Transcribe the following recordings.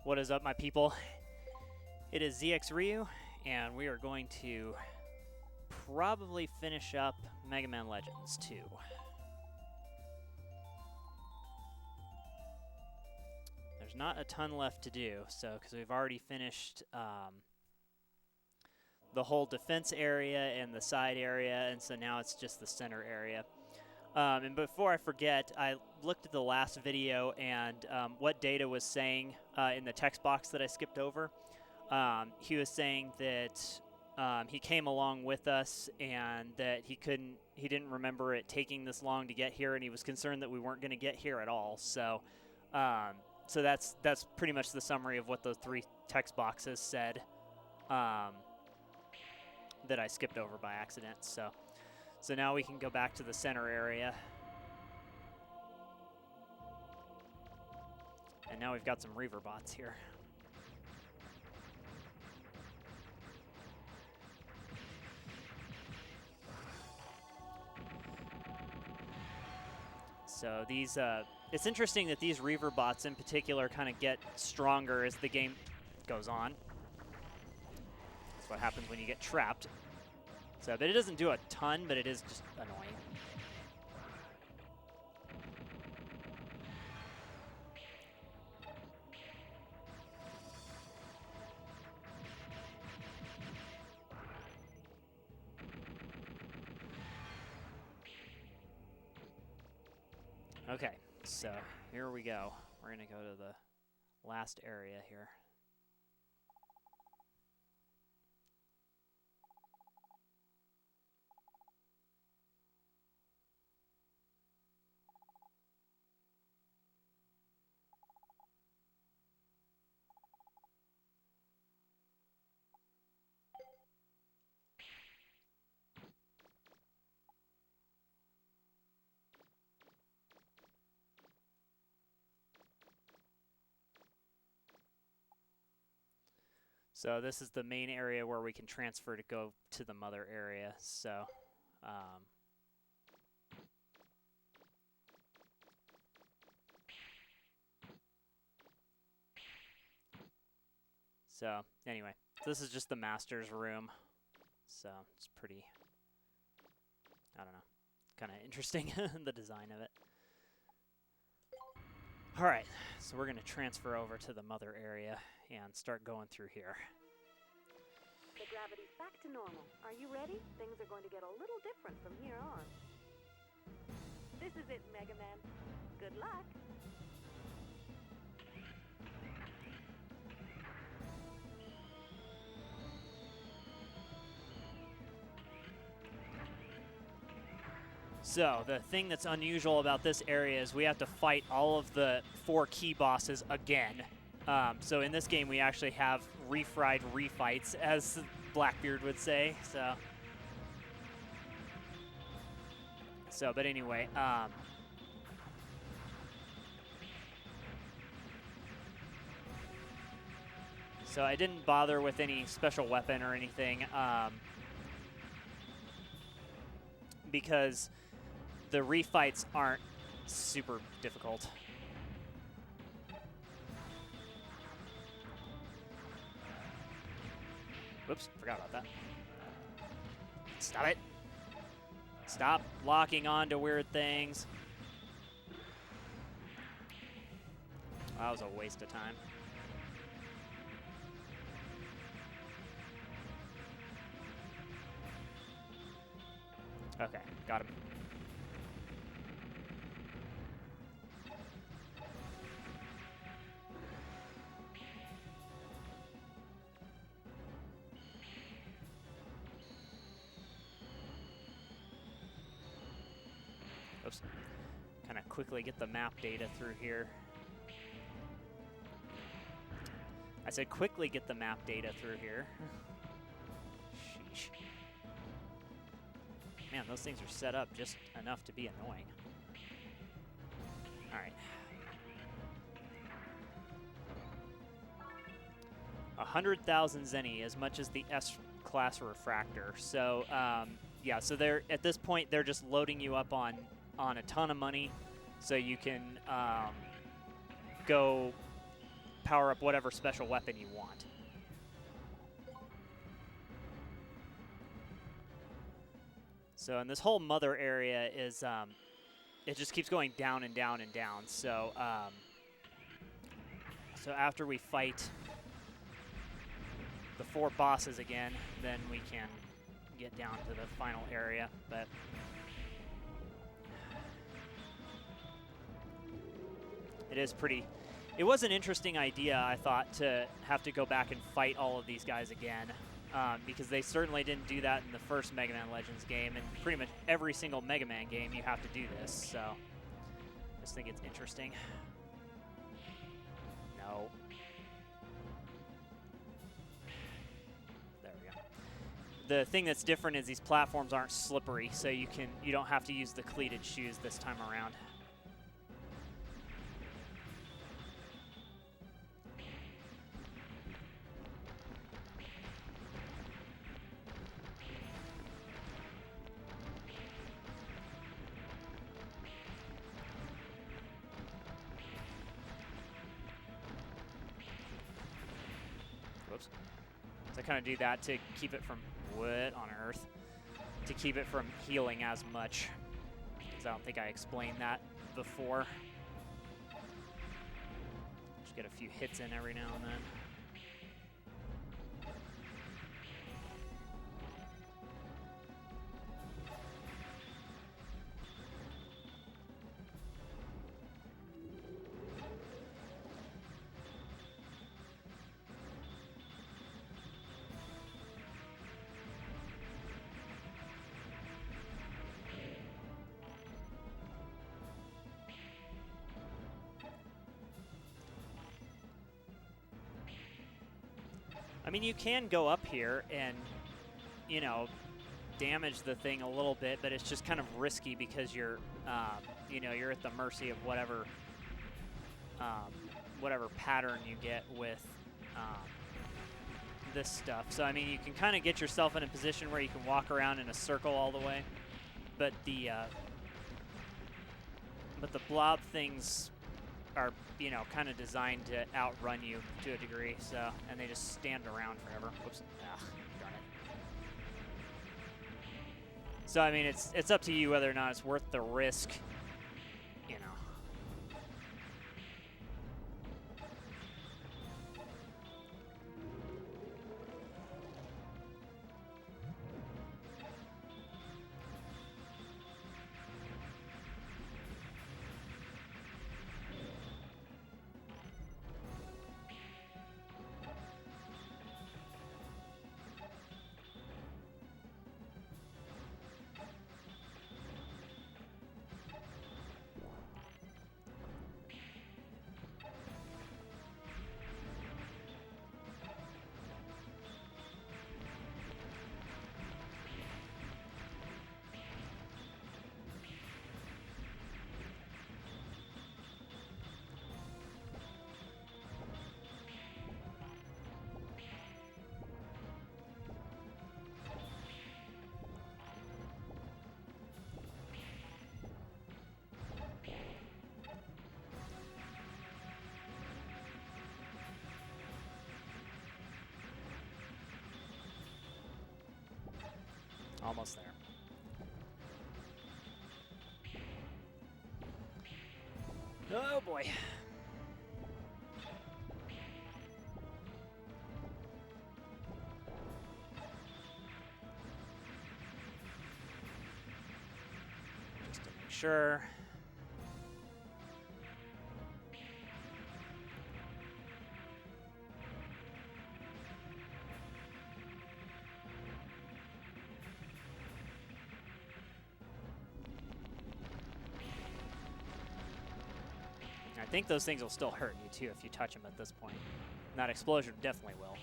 What is up, my people? It is ZX Ryu, and we are going to probably finish up Mega Man Legends 2. There's not a ton left to do, so because we've already finished the whole defense area and the side area, and so now it's just the center area. And before I forget, I looked at the last video and what Data was saying in the text box that I skipped over. He was saying that he came along with us and that he didn't remember it taking this long to get here, and he was concerned that we weren't going to get here at all. So, so that's pretty much the summary of what those three text boxes said that I skipped over by accident. So now we can go back to the center area. And now we've got some Reaver bots here. So these, it's interesting that these Reaver bots in particular kind of get stronger as the game goes on. That's what happens when you get trapped. So, but it doesn't do a ton, but it is just annoying. Okay, so here we go. We're going to go to the last area here. So this is the main area where we can transfer to go to the mother area. So, so anyway, this is just the master's room. So it's pretty, I don't know, kind of interesting, the design of it. All right, so we're going to transfer over to the mother area and start going through here. The gravity's back to normal. Are you ready? Things are going to get a little different from here on. This is it, Mega Man. Good luck. So the thing that's unusual about this area is we have to fight all of the 4 key bosses again. So in this game, we actually have refried refights, as Blackbeard would say. But anyway, so I didn't bother with any special weapon or anything because the refights aren't super difficult. Whoops, forgot about that. Stop it. Stop locking onto weird things. That was a waste of time. Okay, got him. Oops. Kind of quickly get the map data through here. I said quickly get the map data through here. Sheesh. Man, those things are set up just enough to be annoying. All right. 100,000 Zenny, as much as the S-class refractor. So, yeah, so they're at this point they're just loading you up on a ton of money, so you can go power up whatever special weapon you want. So, and this whole mother area is, it just keeps going down and down and down. So, so after we fight the 4 bosses again, then we can get down to the final area. But it is pretty. It was an interesting idea, I thought, to have to go back and fight all of these guys again. Because they certainly didn't do that in the first Mega Man Legends game, and pretty much every single Mega Man game you have to do this, so I just think it's interesting. No. There we go. The thing that's different is these platforms aren't slippery, so you don't have to use the cleated shoes this time around. Whoops. So I kind of do that to keep it from, what on earth? To keep it from healing as much. Because I don't think I explained that before. Just get a few hits in every now and then. I mean, you can go up here and, you know, damage the thing a little bit, but it's just kind of risky because you're, you know, you're at the mercy of whatever, whatever pattern you get with this stuff. So, I mean, you can kind of get yourself in a position where you can walk around in a circle all the way, but the blob things are, you know, kind of designed to outrun you to a degree, so, and they just stand around forever. Whoops. Ah, darn it. So, I mean, it's up to you whether or not it's worth the risk, you know. Almost there. Oh boy. Just to make sure. I think those things will still hurt you too if you touch them at this point. And that explosion definitely will.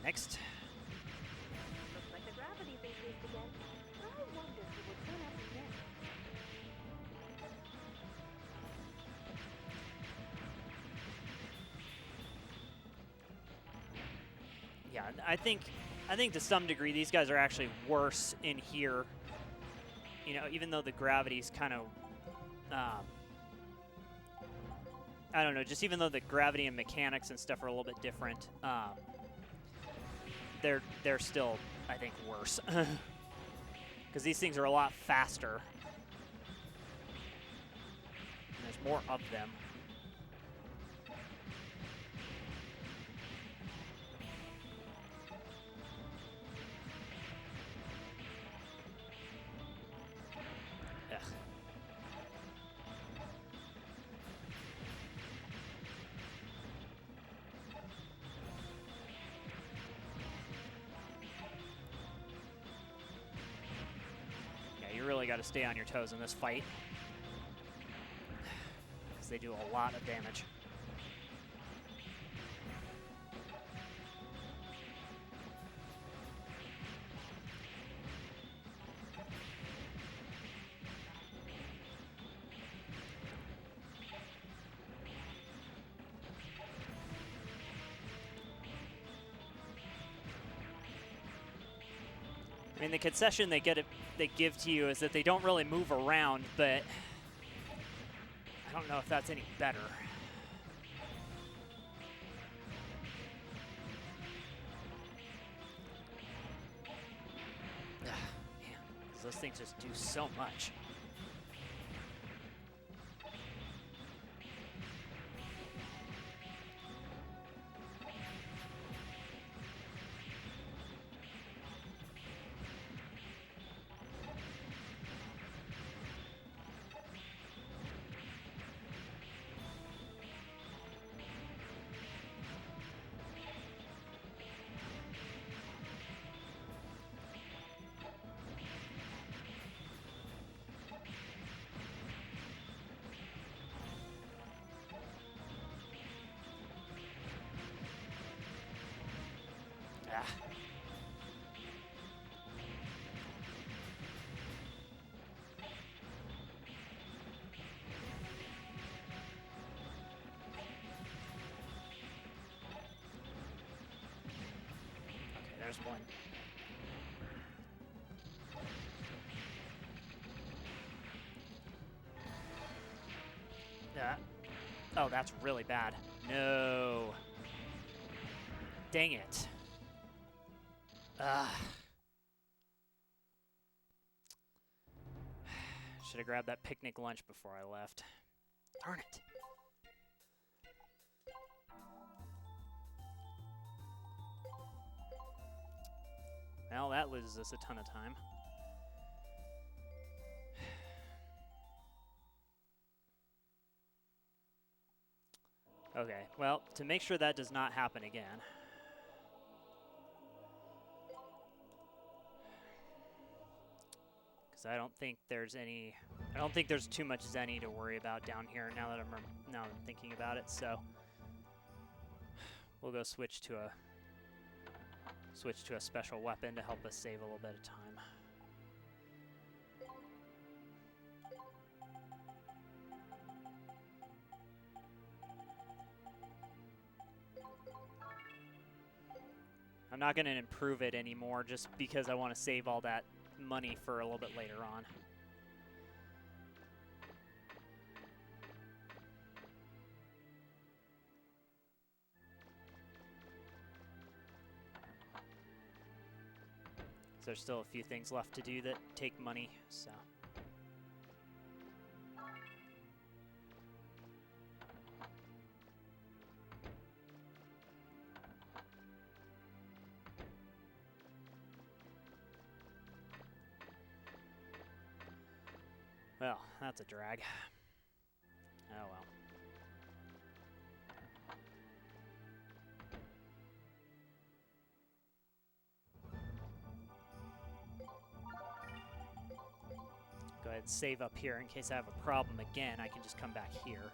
next. Looks like the gravity's increased again. I wonder who will turn up next. Yeah, I think to some degree these guys are actually worse in here. You know, even though the gravity's kind of, I don't know, just even though the gravity and mechanics and stuff are a little bit different, they're still, I think, worse. Because these things are a lot faster. And there's more of them. Ugh. You really got to stay on your toes in this fight, because they do a lot of damage. I mean, the concession they give to you is that they don't really move around, but I don't know if that's any better. Man, those things just do so much. Ah. Okay, there's one. Yeah. Oh, that's really bad. No. Dang it. Should have grabbed that picnic lunch before I left. Darn it. Well, that loses us a ton of time. Okay, well, to make sure that does not happen again, because I don't think there's too much Zenny to worry about down here now that I'm thinking about it. So we'll go switch to a special weapon to help us save a little bit of time. I'm not going to improve it anymore just because I want to save all that money for a little bit later on. So there's still a few things left to do that take money, so. Well, that's a drag. Oh well. Go ahead and save up here in case I have a problem again. I can just come back here.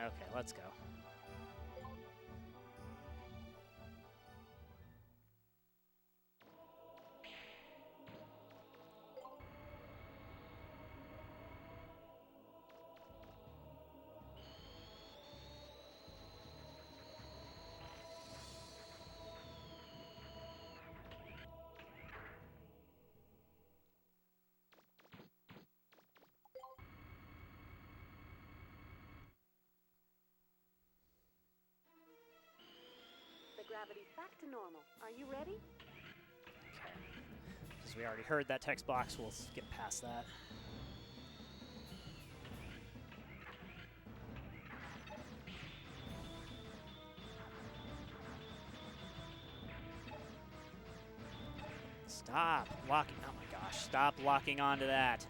Okay, let's go. The gravity's back to normal. Are you ready? Okay. Because we already heard that text box, we'll skip past that. Stop locking. Oh my gosh, stop locking onto that.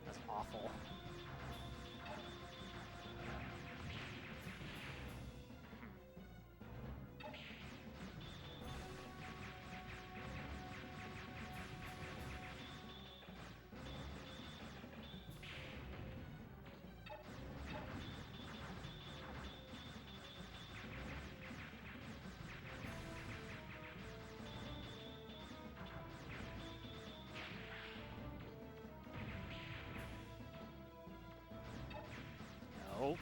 That's awful. No. Ugh.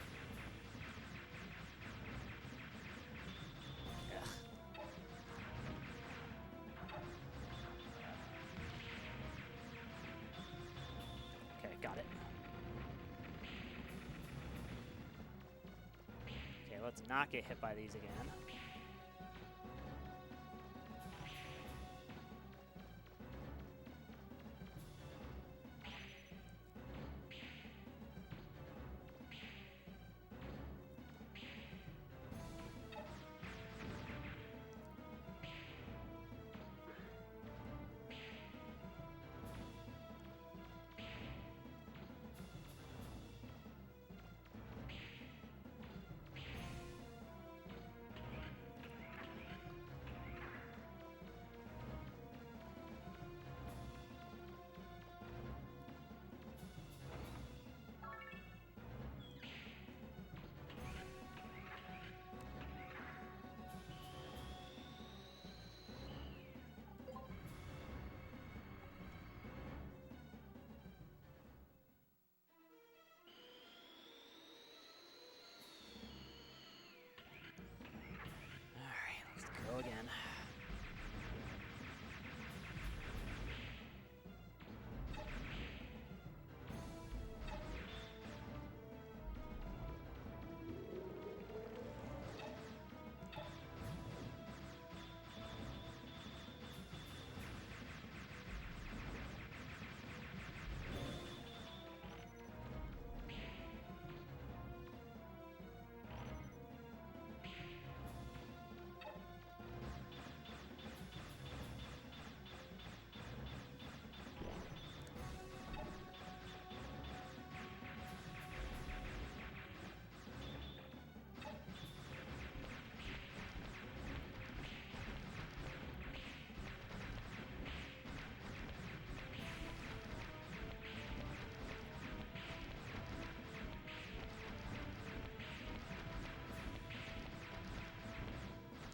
Okay, got it. Okay, let's not get hit by these again. Alright, let's go again.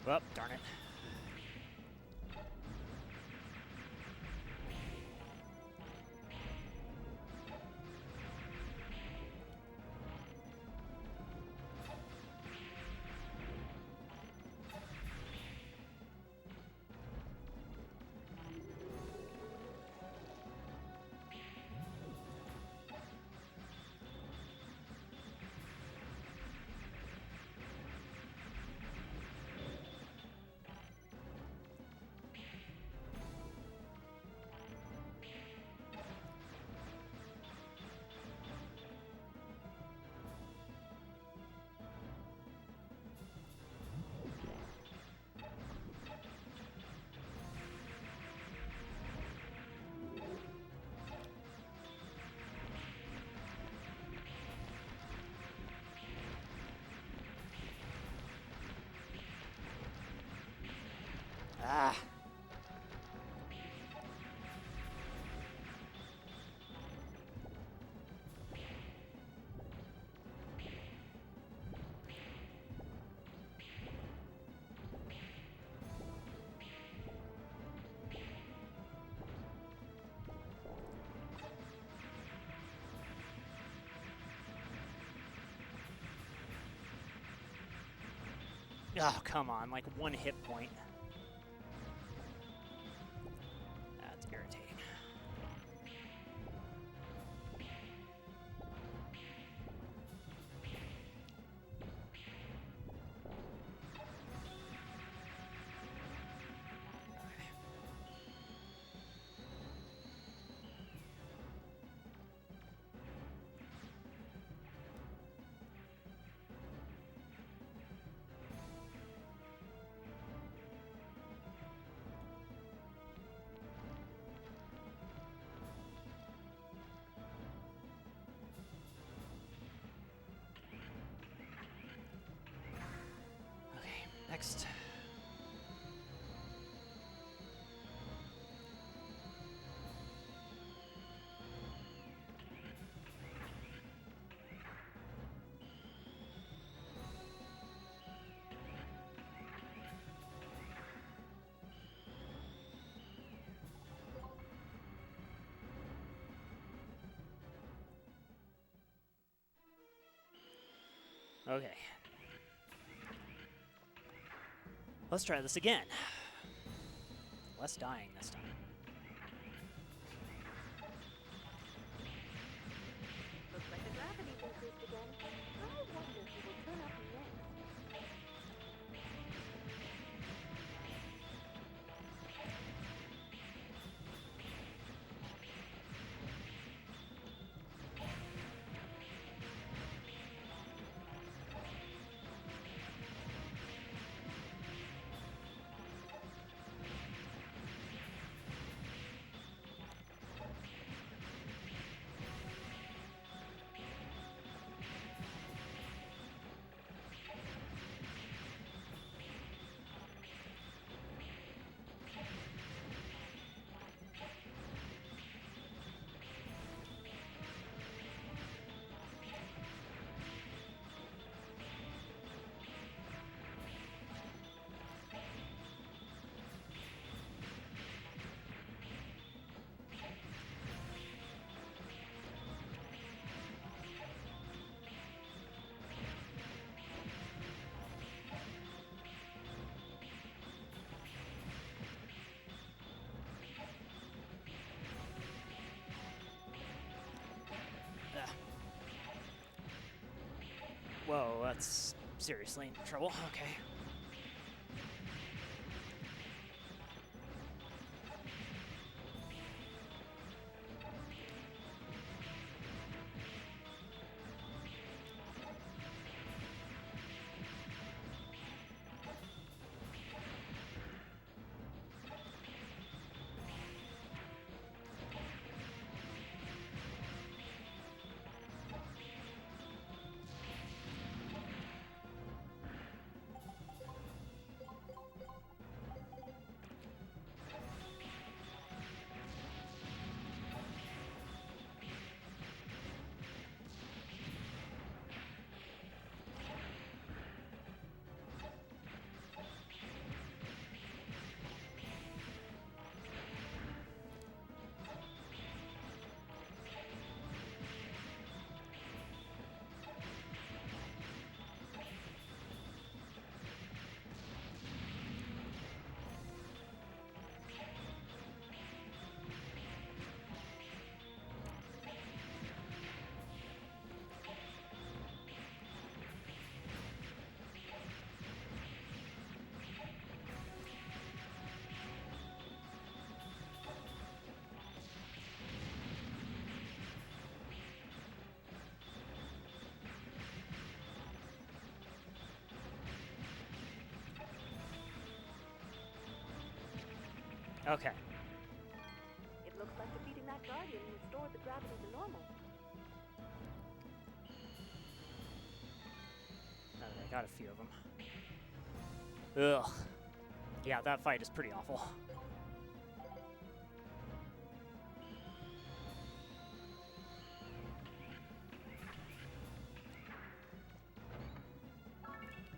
Well, darn it. Ah. Oh, come on, like 1 hit point. That's irritating. Okay, next. Okay. Let's try this again. Less dying this time. Looks like the gravity's increased again. I wonder who will turn up next. Ah. Whoa, that's seriously in trouble. Okay. Okay. It looks like defeating that Guardian restored the gravity to normal. I got a few of them. Ugh. Yeah, that fight is pretty awful.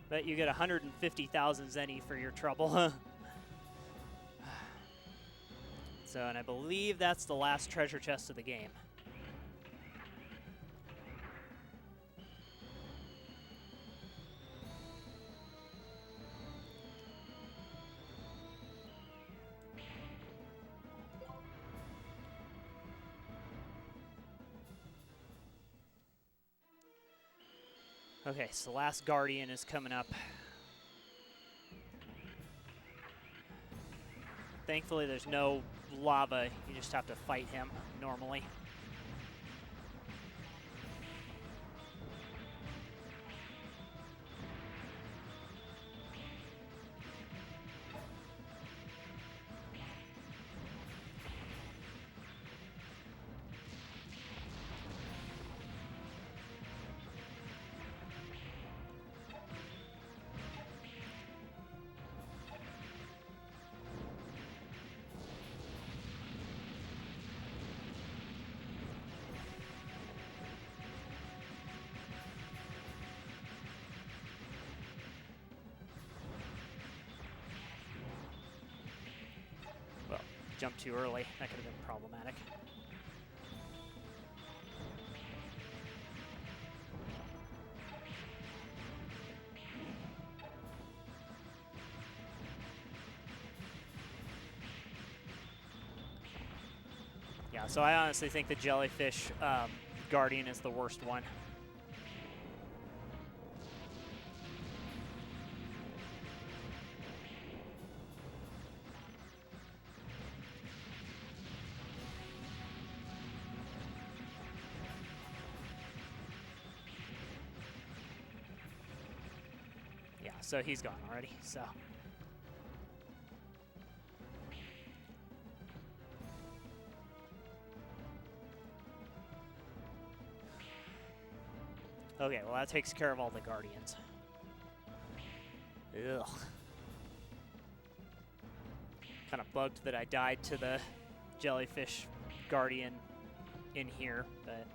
Bet you get 150,000 zenny for your trouble. So, and I believe that's the last treasure chest of the game. Okay, so the last Guardian is coming up. Thankfully, there's no lava. You just have to fight him normally. Jumped too early. That could have been problematic. Yeah, so I honestly think the jellyfish Guardian is the worst one. So he's gone already, so. Okay, well that takes care of all the Guardians. Ugh. Kind of bugged that I died to the jellyfish Guardian in here, but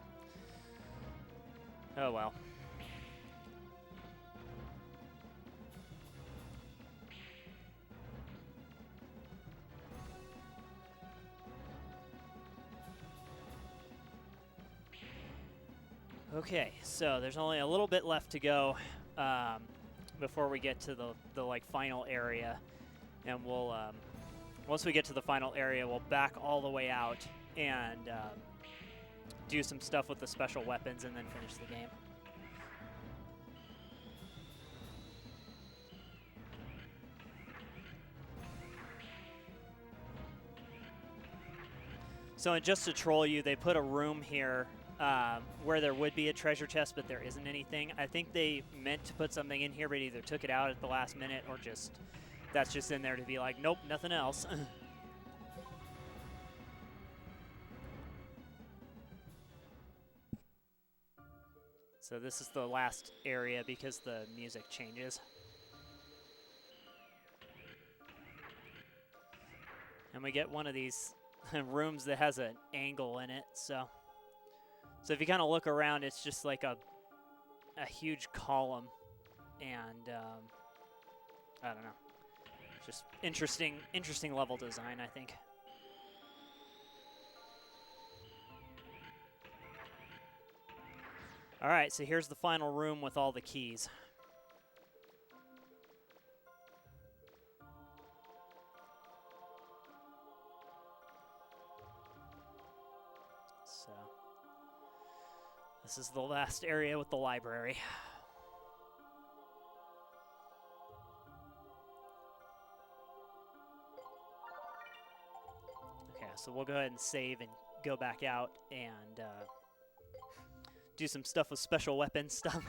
oh well. Okay, so there's only a little bit left to go before we get to the like final area, and we'll once we get to the final area, we'll back all the way out and do some stuff with the special weapons, and then finish the game. So, and just to troll you, they put a room here where there would be a treasure chest, but there isn't anything. I think they meant to put something in here, but either took it out at the last minute or just, that's just in there to be like, nope, nothing else. So this is the last area because the music changes. And we get one of these rooms that has an angle in it, so if you kind of look around, it's just like a huge column, and I don't know, just interesting level design, I think. All right, so here's the final room with all the keys. This is the last area with the library. Okay, so we'll go ahead and save and go back out and do some stuff with special weapon stuff.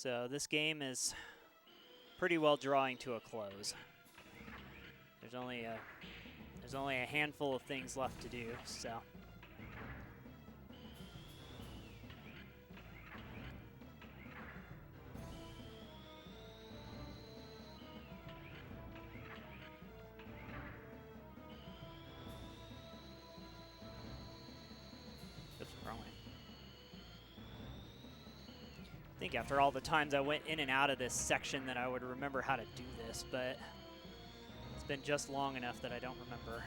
So this game is pretty well drawing to a close. There's only a handful of things left to do, so. Oops, wrong way. I think after all the times I went in and out of this section that I would remember how to do this, but it's been just long enough that I don't remember.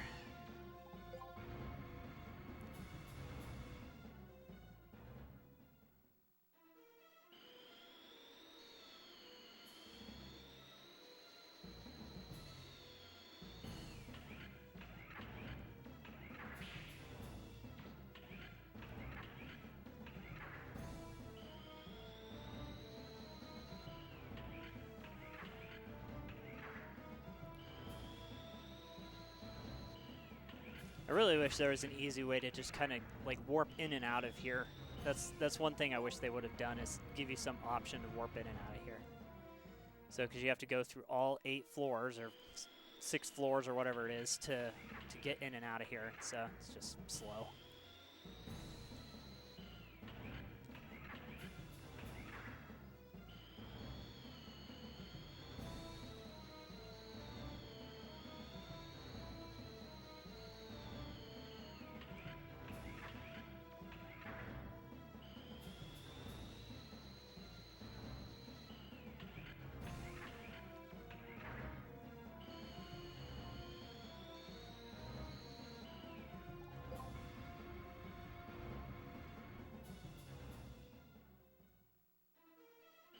I really wish there was an easy way to just kind of like warp in and out of here. That's one thing I wish they would have done, is give you some option to warp in and out of here. So, because you have to go through all 8 floors or 6 floors or whatever it is to get in and out of here. So it's just slow.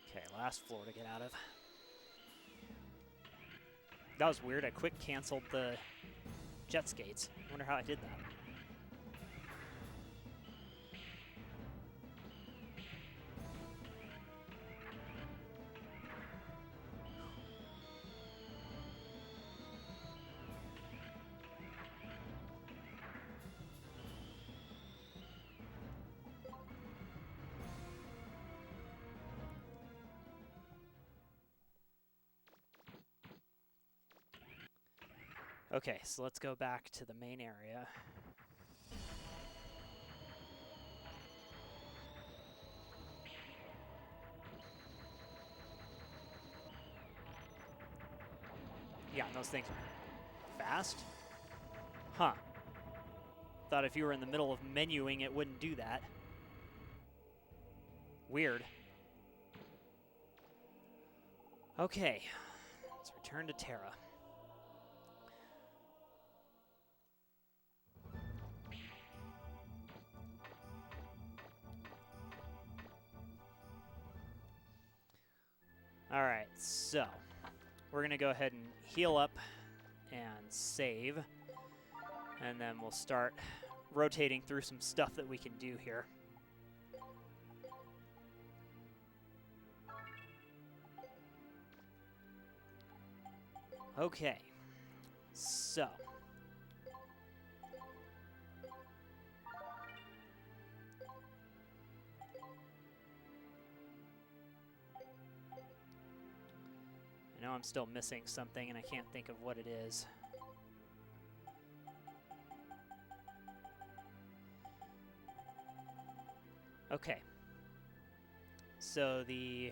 Okay, last floor to get out of. That was weird. I quick canceled the jet skates. I wonder how I did that. Okay, so let's go back to the main area. Yeah, those things are fast. Huh. Thought if you were in the middle of menuing, it wouldn't do that. Weird. Okay, let's return to Terra. All right, so we're going to go ahead and heal up and save, and then we'll start rotating through some stuff that we can do here. Okay, so I know I'm still missing something and I can't think of what it is. Okay. So the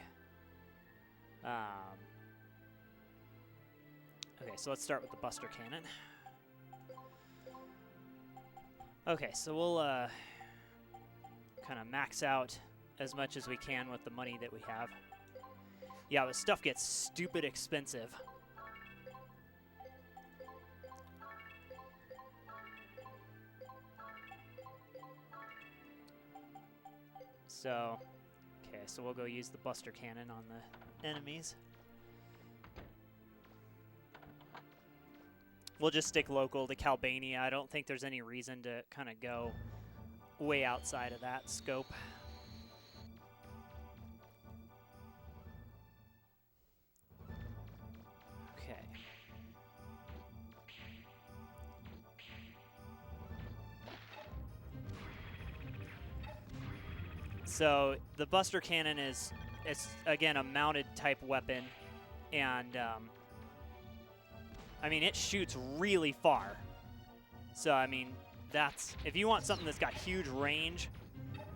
okay, so let's start with the Buster Cannon. Okay, so we'll kind of max out as much as we can with the money that we have. Yeah, but stuff gets stupid expensive. So, okay, so we'll go use the Buster Cannon on the enemies. We'll just stick local to Calbania. I don't think there's any reason to kind of go way outside of that scope. Okay. So the Buster Cannon is it's again a mounted type weapon, and I mean it shoots really far. So I mean that's if you want something that's got huge range,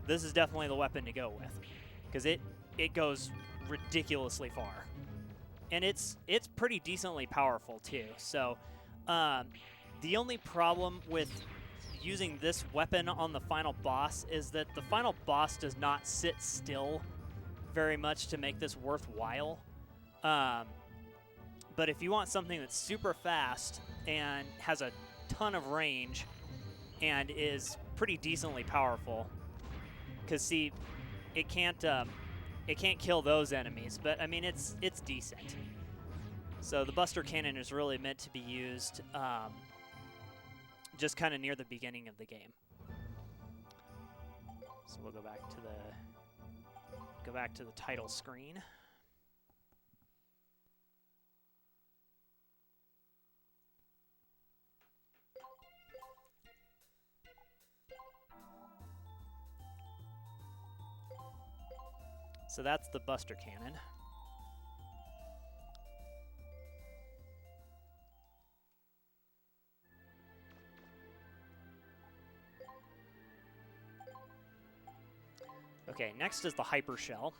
this is definitely the weapon to go with, because it goes ridiculously far, and it's pretty decently powerful too. So the only problem with using this weapon on the final boss is that the final boss does not sit still very much to make this worthwhile. But if you want something that's super fast and has a ton of range and is pretty decently powerful, because see, it can't kill those enemies, but I mean it's decent. So the Buster Cannon is really meant to be used just kind of near the beginning of the game. So we'll go back to the title screen. So that's the Buster Cannon. Okay, next is the Hyper Shell.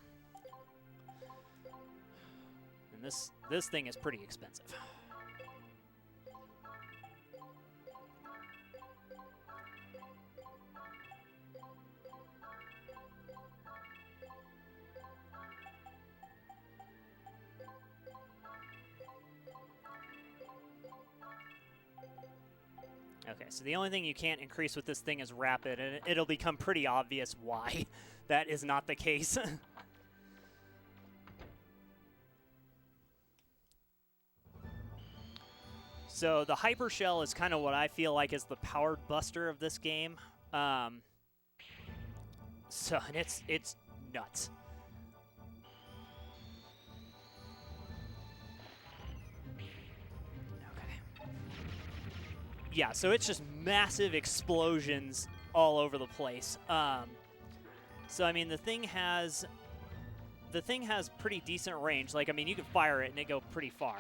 And this thing is pretty expensive. Okay, so the only thing you can't increase with this thing is rapid, and it'll become pretty obvious why that is not the case. So the Hyper Shell is kind of what I feel like is the powered buster of this game. So and it's nuts. Yeah, so it's just massive explosions all over the place. So I mean, the thing has pretty decent range. Like I mean, you can fire it and it go pretty far.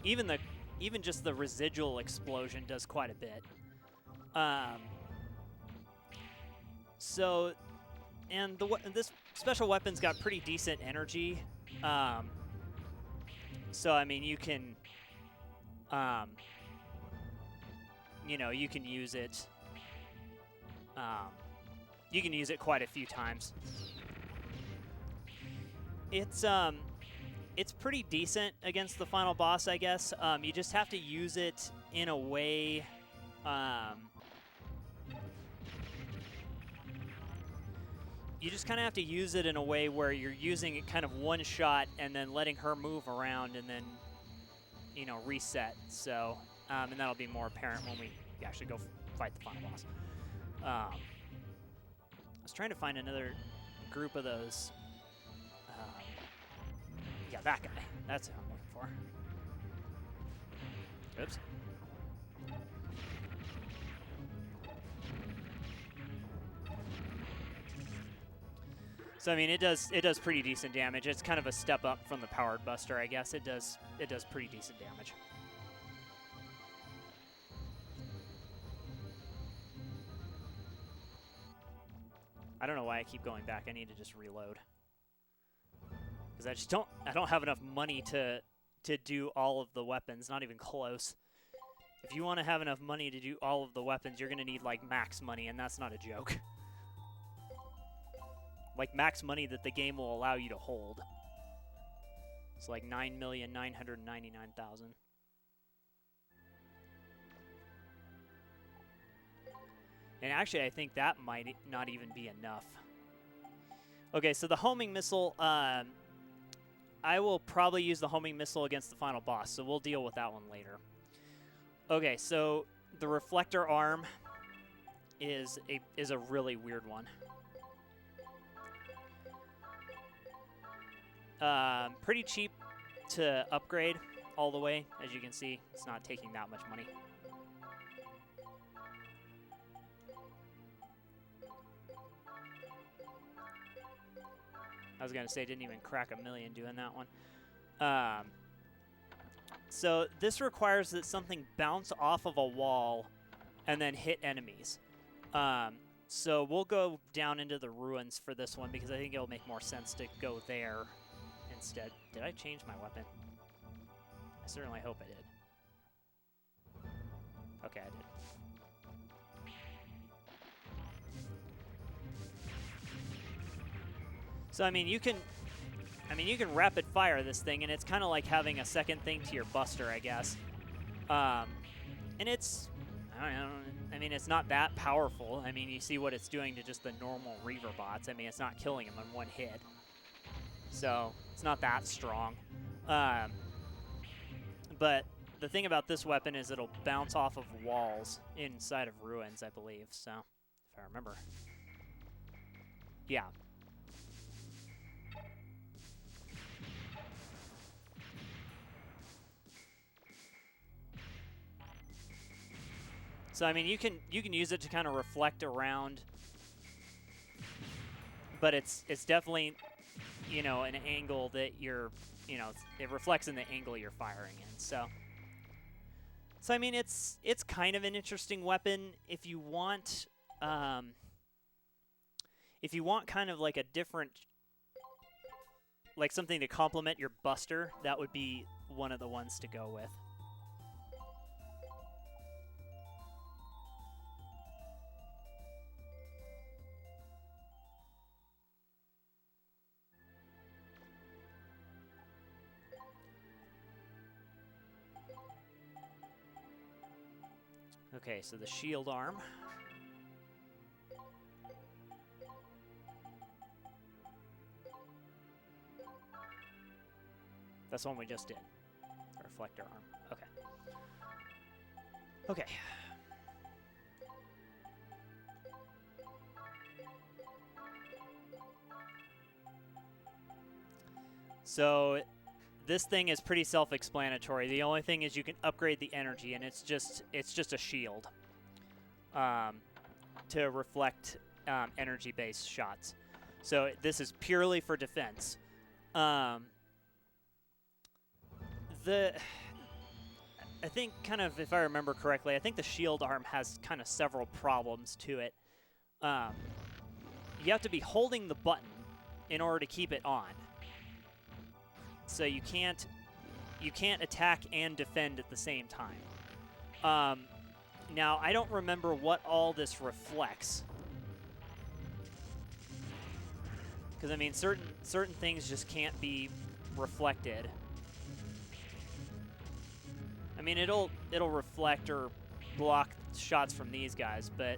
Even just the residual explosion does quite a bit. So, and this special weapon's got pretty decent energy. So I mean, you can. You know, you can use it. You can use it quite a few times. It's pretty decent against the final boss, I guess. You just have to use it in a way. You just kind of have to use it in a way where you're using it kind of one shot and then letting her move around and then, you know, reset. So, and that'll be more apparent when we actually go fight the final boss. I was trying to find another group of those. Yeah, that guy. That's who I'm looking for. Oops. So I mean, it does pretty decent damage. It's kind of a step up from the powered buster, I guess. It does pretty decent damage. I don't know why I keep going back. I need to just reload. Because I don't have enough money to do all of the weapons, not even close. If you want to have enough money to do all of the weapons, you're going to need like max money, and that's not a joke. Like max money that the game will allow you to hold. It's like 9,999,000. And actually, I think that might not even be enough. Okay, so the homing missile, I will probably use the homing missile against the final boss, so we'll deal with that one later. Okay, so the reflector arm is a really weird one. Pretty cheap to upgrade all the way. As you can see, it's not taking that much money. I was gonna say didn't even crack a million doing that one. So this requires that something bounce off of a wall and then hit enemies. So we'll go down into the ruins for this one because I think it'll make more sense to go there instead. Did I change my weapon? I certainly hope I did. Okay, I did. So I mean you can rapid fire this thing, and it's kind of like having a second thing to your Buster, I guess. And it's, I don't know, I mean, it's not that powerful. I mean, you see what it's doing to just the normal Reaver bots. I mean, it's not killing them in one hit. So it's not that strong. But the thing about this weapon is it'll bounce off of walls inside of ruins, I believe. So if I remember. Yeah. So I mean, you can use it to kind of reflect around, but it's definitely, you know, an angle that you're, you know, it reflects in the angle you're firing in. So I mean, it's kind of an interesting weapon if you want kind of like a different, like something to complement your Buster. That would be one of the ones to go with. Okay, so the shield arm. That's the one we just did. The reflector arm. Okay. Okay. So this thing is pretty self-explanatory. The only thing is you can upgrade the energy, and it's just a shield to reflect energy-based shots. So this is purely for defense. I think kind of, if I remember correctly, I think the shield arm has kind of several problems to it. You have to be holding the button in order to keep it on. So you can't attack and defend at the same time. Now, I don't remember what all this reflects. Because, I mean, certain things just can't be reflected. I mean, it'll reflect or block shots from these guys, but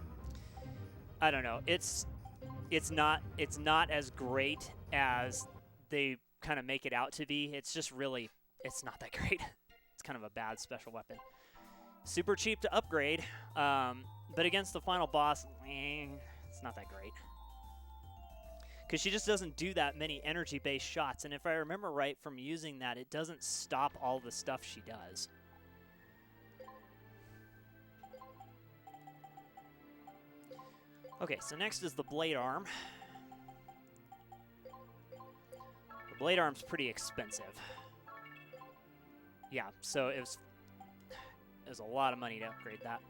I don't know. It's not as great as they kind of make it out to be. It's just really, it's not that great. It's kind of a bad special weapon. Super cheap to upgrade, but against the final boss, it's not that great. Because she just doesn't do that many energy-based shots, and if I remember right from using that, it doesn't stop all the stuff she does. Okay, so next is the blade arm. The blade arm's pretty expensive. Yeah, so it was a lot of money to upgrade that.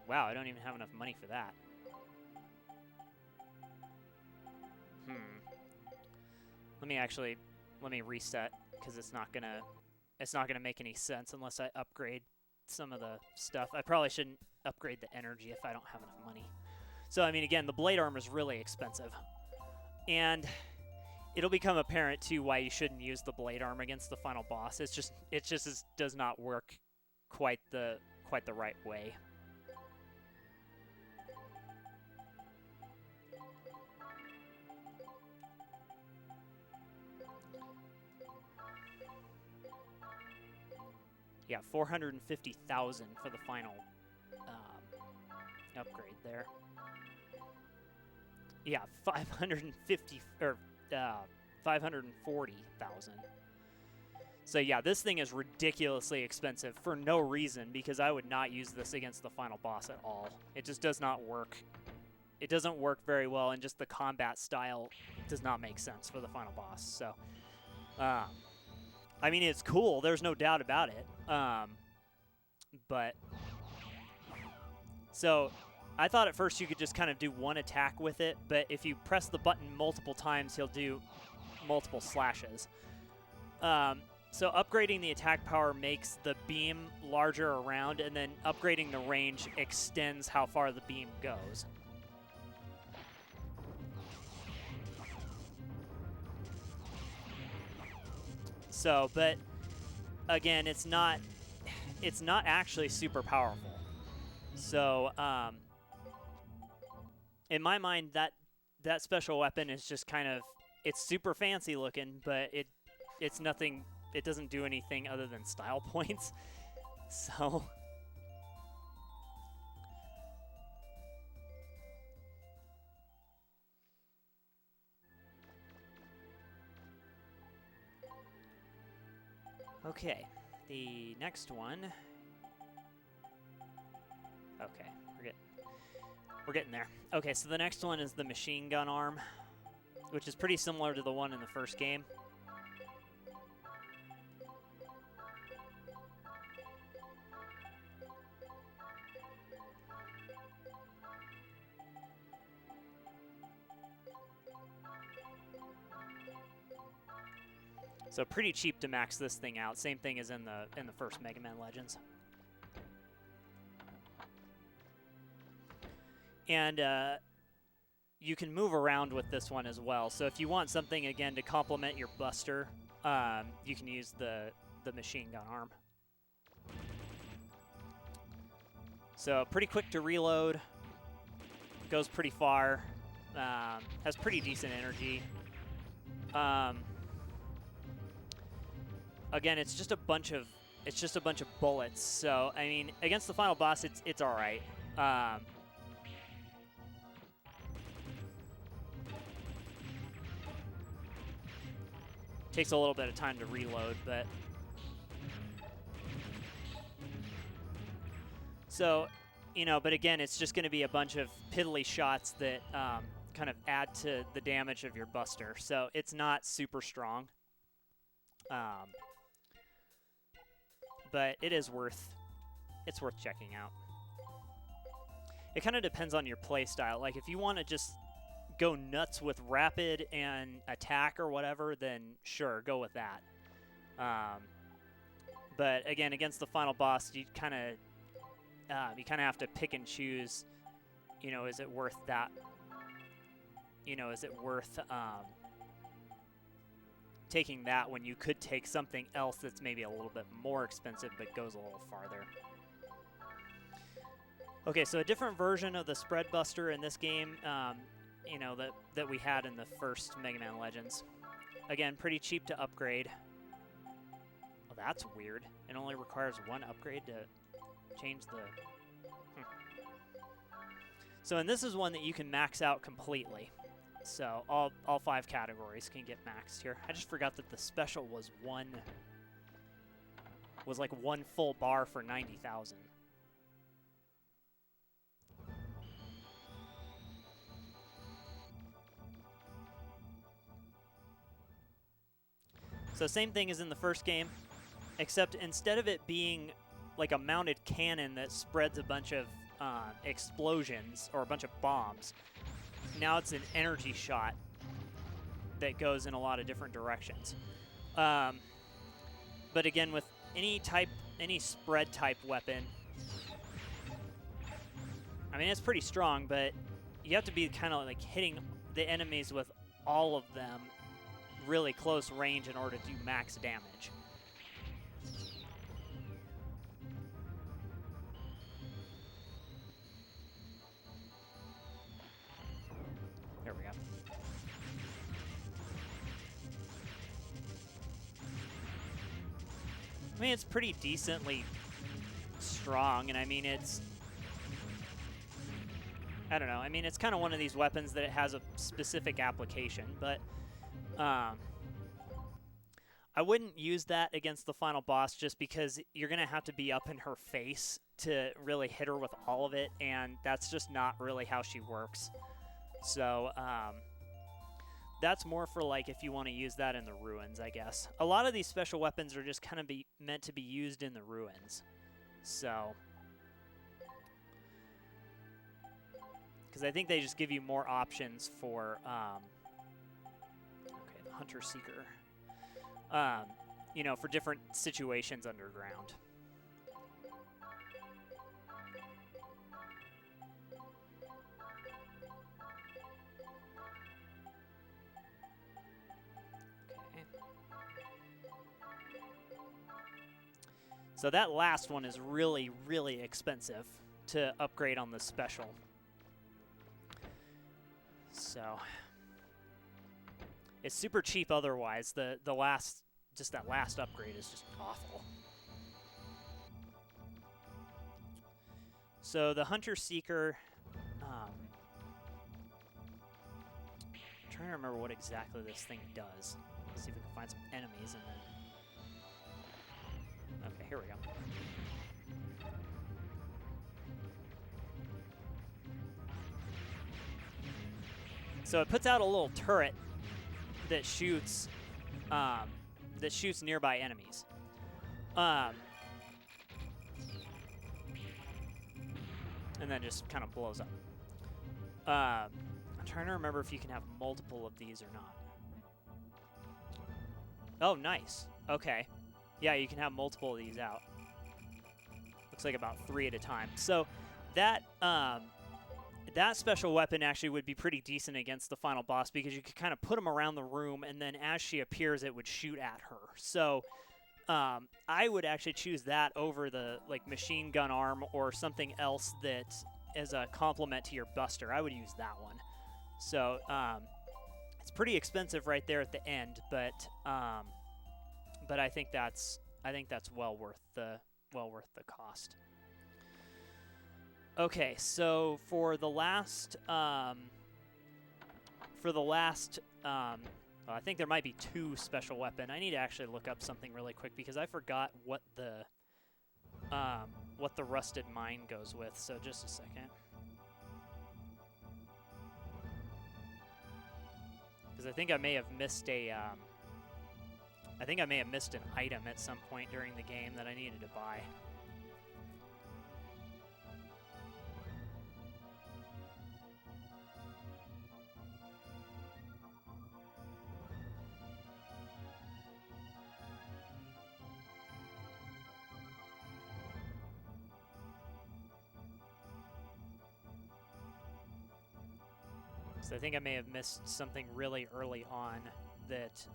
Wow, I don't even have enough money for that. Let me reset, because it's not gonna make any sense unless I upgrade some of the stuff. I probably shouldn't upgrade the energy if I don't have enough money. So I mean, again, the blade armor is really expensive, and it'll become apparent too why you shouldn't use the blade arm against the final boss. It just does not work quite the right way. Yeah, 450,000 for the final upgrade there. Yeah, 540,000. So yeah, this thing is ridiculously expensive for no reason, because I would not use this against the final boss at all. It just does not work. It doesn't work very well, and just the combat style does not make sense for the final boss. So, I mean, it's cool. There's no doubt about it. But, so I thought at first you could just kind of do one attack with it, but if you press the button multiple times, he'll do multiple slashes. So upgrading the attack power makes the beam larger around, and then upgrading the range extends how far the beam goes. So, but again, it's not actually super powerful. So, in my mind, that special weapon is just kind of, it's super fancy looking, but it's nothing. It doesn't do anything other than style points. So, okay, the next one. Okay, we're getting there. Okay, so the next one is the machine gun arm, which is pretty similar to the one in the first game. So pretty cheap to max this thing out. Same thing as in the first Mega Man Legends. And you can move around with this one as well. So if you want something again to complement your Buster, you can use the machine gun arm. So pretty quick to reload. Goes pretty far. Has pretty decent energy. Again, it's just a bunch of bullets. So I mean, against the final boss, it's all right. Takes a little bit of time to reload, but so but again, it's just going to be a bunch of piddly shots that kind of add to the damage of your Buster. So it's not super strong. But it's worth checking out. It kind of depends on your play style. Like if you want to just go nuts with rapid and attack or whatever, then sure, go with that. But again, against the final boss, you kind of have to pick and choose. Is it worth that? Is it worth taking that when you could take something else that's maybe a little bit more expensive but goes a little farther. Okay, so a different version of the Spread Buster in this game, that we had in the first Mega Man Legends. Again, pretty cheap to upgrade. Oh, that's weird. It only requires one upgrade to change the... So, and this is one that you can max out completely. So all 5 categories can get maxed here. I just forgot that the special was like one full bar for 90,000. So same thing as in the first game, except instead of it being like a mounted cannon that spreads a bunch of explosions or a bunch of bombs, now it's an energy shot that goes in a lot of different directions. But again, with any spread type weapon, I mean, it's pretty strong, but you have to be kind of like hitting the enemies with all of them really close range in order to do max damage. There we go. I mean, it's pretty decently strong, and I mean, I don't know. I mean, it's kind of one of these weapons that it has a specific application, but I wouldn't use that against the final boss just because you're going to have to be up in her face to really hit her with all of it, and that's just not really how she works. So, that's more for like if you want to use that in the ruins, I guess. A lot of these special weapons are just kind of meant to be used in the ruins. So, because I think they just give you more options for, okay, the Hunter Seeker. You know, for different situations underground. Okay. So that last one is really, really expensive to upgrade on the special. So it's super cheap otherwise. The last, just that last upgrade is just awful. So the Hunter Seeker, I'm trying to remember what exactly this thing does. Let's see if we can find some enemies and then, okay, here we go. So it puts out a little turret that shoots nearby enemies. And then just kind of blows up. I'm trying to remember if you can have multiple of these or not. Oh, nice. Okay. Yeah, you can have multiple of these out. Looks like about 3 at a time. So that that special weapon actually would be pretty decent against the final boss because you could kind of put them around the room, and then as she appears, it would shoot at her. So I would actually choose that over the like machine gun arm or something else that is a complement to your Buster. I would use that one. So it's pretty expensive right there at the end, but I think that's well worth the cost. Okay, so for the last I think there might be 2 special weapon. I need to actually look up something really quick because I forgot what the rusted mine goes with. So just a second. Because I think I may have missed an item at some point during the game that I needed to buy. So I think I may have missed something really early on that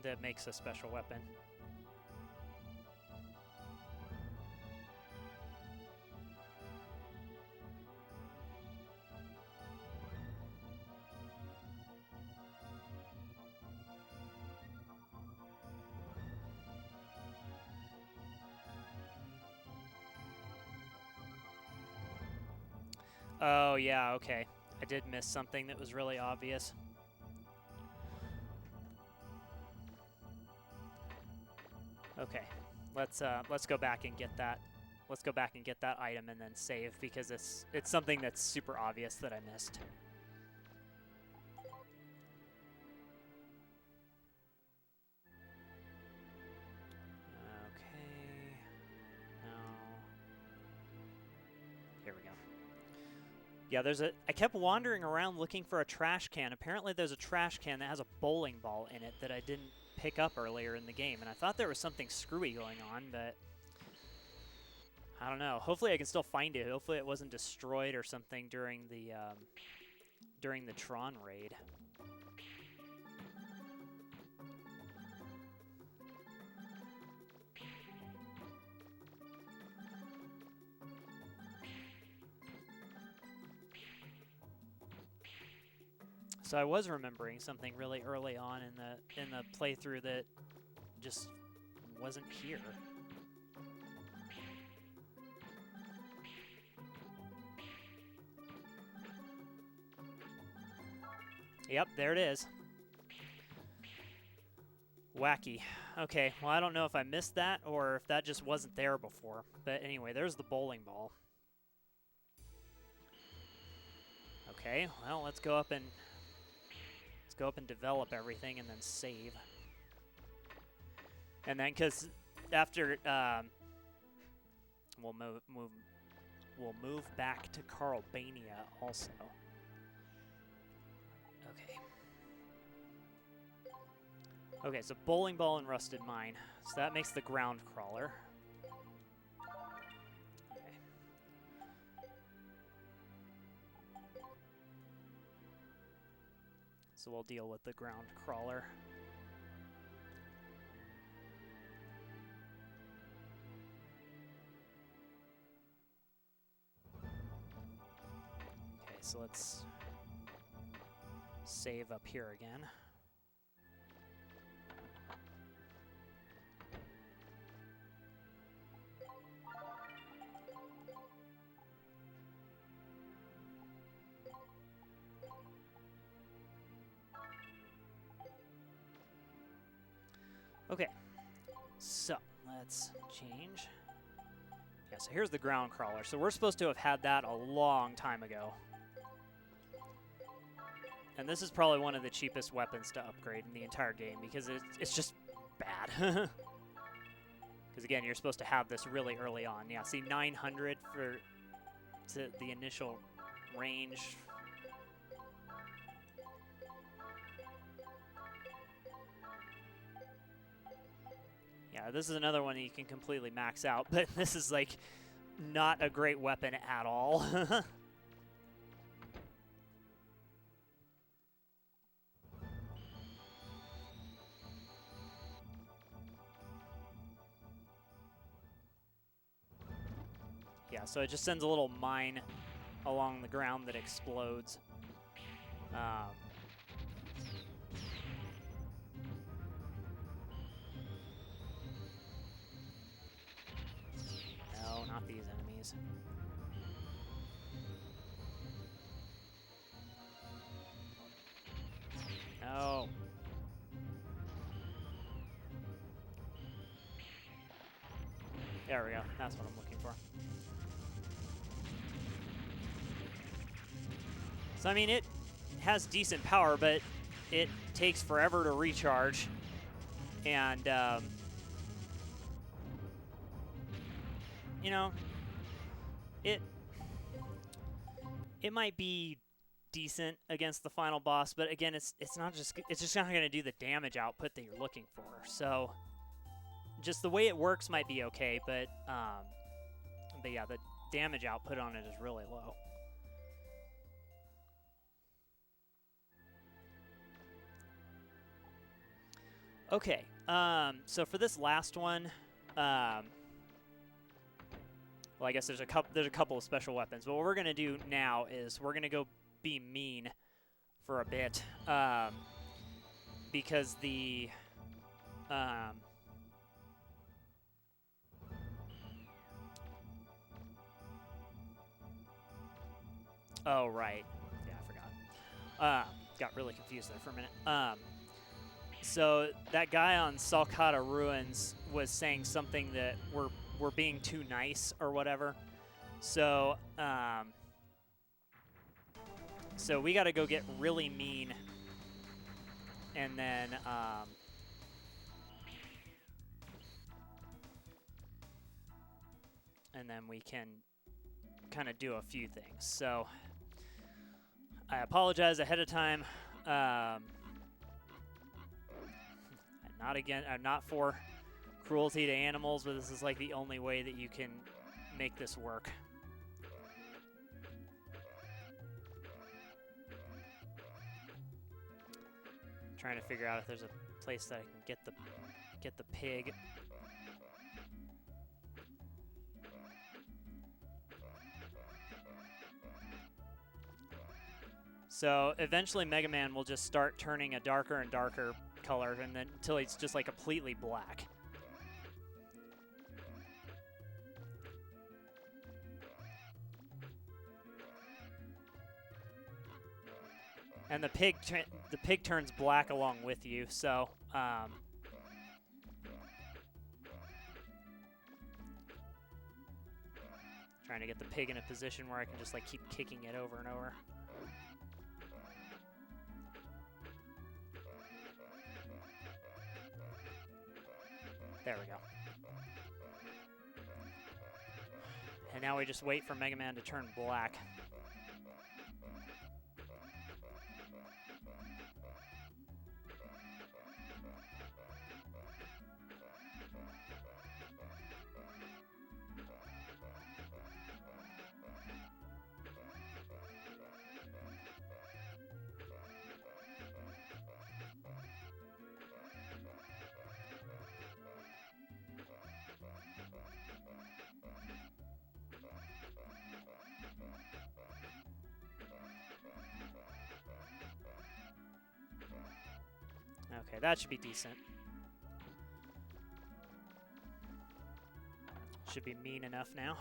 that makes a special weapon. Oh, yeah, okay. I did miss something that was really obvious. Okay, let's go back and get that. Let's go back and get that item and then save because it's something that's super obvious that I missed. Yeah, I kept wandering around looking for a trash can. Apparently there's a trash can that has a bowling ball in it that I didn't pick up earlier in the game, and I thought there was something screwy going on, but I don't know. Hopefully I can still find it. Hopefully it wasn't destroyed or something during the Tron raid. So I was remembering something really early on in the playthrough that just wasn't here. Yep, there it is. Wacky. Okay, well, I don't know if I missed that or if that just wasn't there before. But anyway, there's the bowling ball. Okay, well, let's go up and develop everything and then save. And then, because after we'll move back to Carlbania also. Okay. Okay, so bowling ball and rusted mine. So that makes the ground crawler. Okay. So we'll deal with the ground crawler. Okay, so let's save up here again. Okay, so let's change. Yeah, so here's the ground crawler. So we're supposed to have had that a long time ago. And this is probably one of the cheapest weapons to upgrade in the entire game because it's just bad. Because again, you're supposed to have this really early on. Yeah, see 900 for the initial range. Yeah, this is another one that you can completely max out, but this is like not a great weapon at all. Yeah, so it just sends a little mine along the ground that explodes. No, not these enemies. No. There we go. That's what I'm looking for. So, I mean, it has decent power, but it takes forever to recharge. And, you know, it might be decent against the final boss, but again, it's just not going to do the damage output that you're looking for. So, just the way it works might be okay, but yeah, the damage output on it is really low. Okay, so for this last one, well, I guess there's a couple of special weapons, but what we're gonna do now is we're gonna go be mean for a bit, because the oh right, yeah, I forgot. Got really confused there for a minute. So that guy on Salcata Ruins was saying something that we're being too nice or whatever. So so we got to go get really mean, and then we can kind of do a few things. So I apologize ahead of time. I'm not for cruelty to animals, but this is like the only way that you can make this work. I'm trying to figure out if there's a place that I can get the pig. So eventually Mega Man will just start turning a darker and darker color, and then until it's just like completely black. And the pig turns black along with you, so trying to get the pig in a position where I can just like keep kicking it over and over. There we go. And now we just wait for Mega Man to turn black. Okay, that should be decent. Should be mean enough now.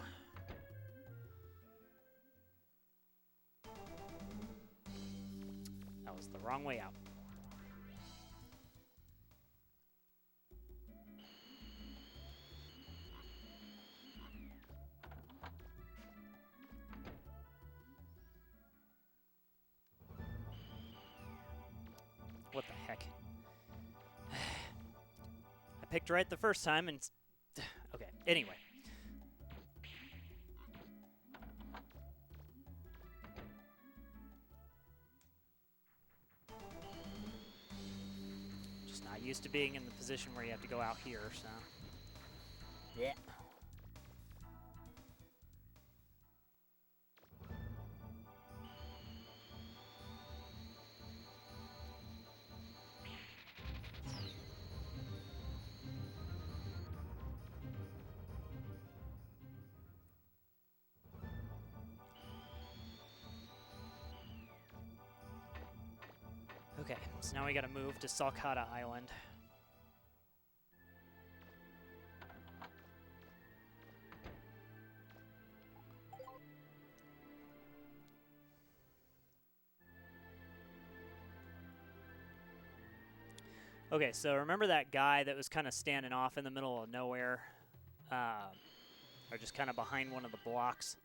That was the wrong way out. What the heck? I picked right the first time and... Okay, anyway. Just not used to being in the position where you have to go out here, so... Yeah. Okay, so now we gotta move to Salcata Island. Okay, so remember that guy that was kind of standing off in the middle of nowhere? Or just kind of behind one of the blocks?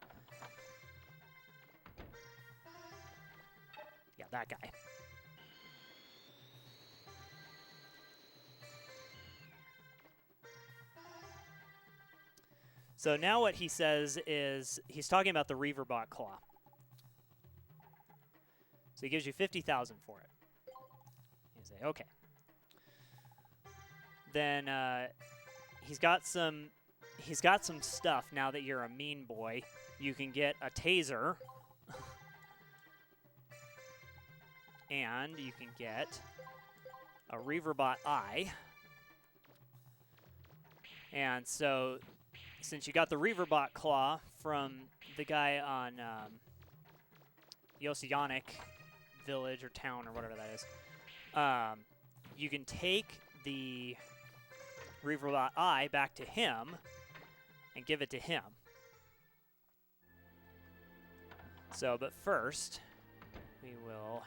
Yeah, that guy. So now what he says is, he's talking about the Reaverbot Claw. So he gives you 50,000 for it. You say, okay. Then he's got some stuff now that you're a mean boy. You can get a taser. And you can get a Reaverbot Eye. And so, since you got the Reaverbot Claw from the guy on Oceanic Village or Town or whatever that is, you can take the Reaverbot Eye back to him and give it to him. So, but first, we will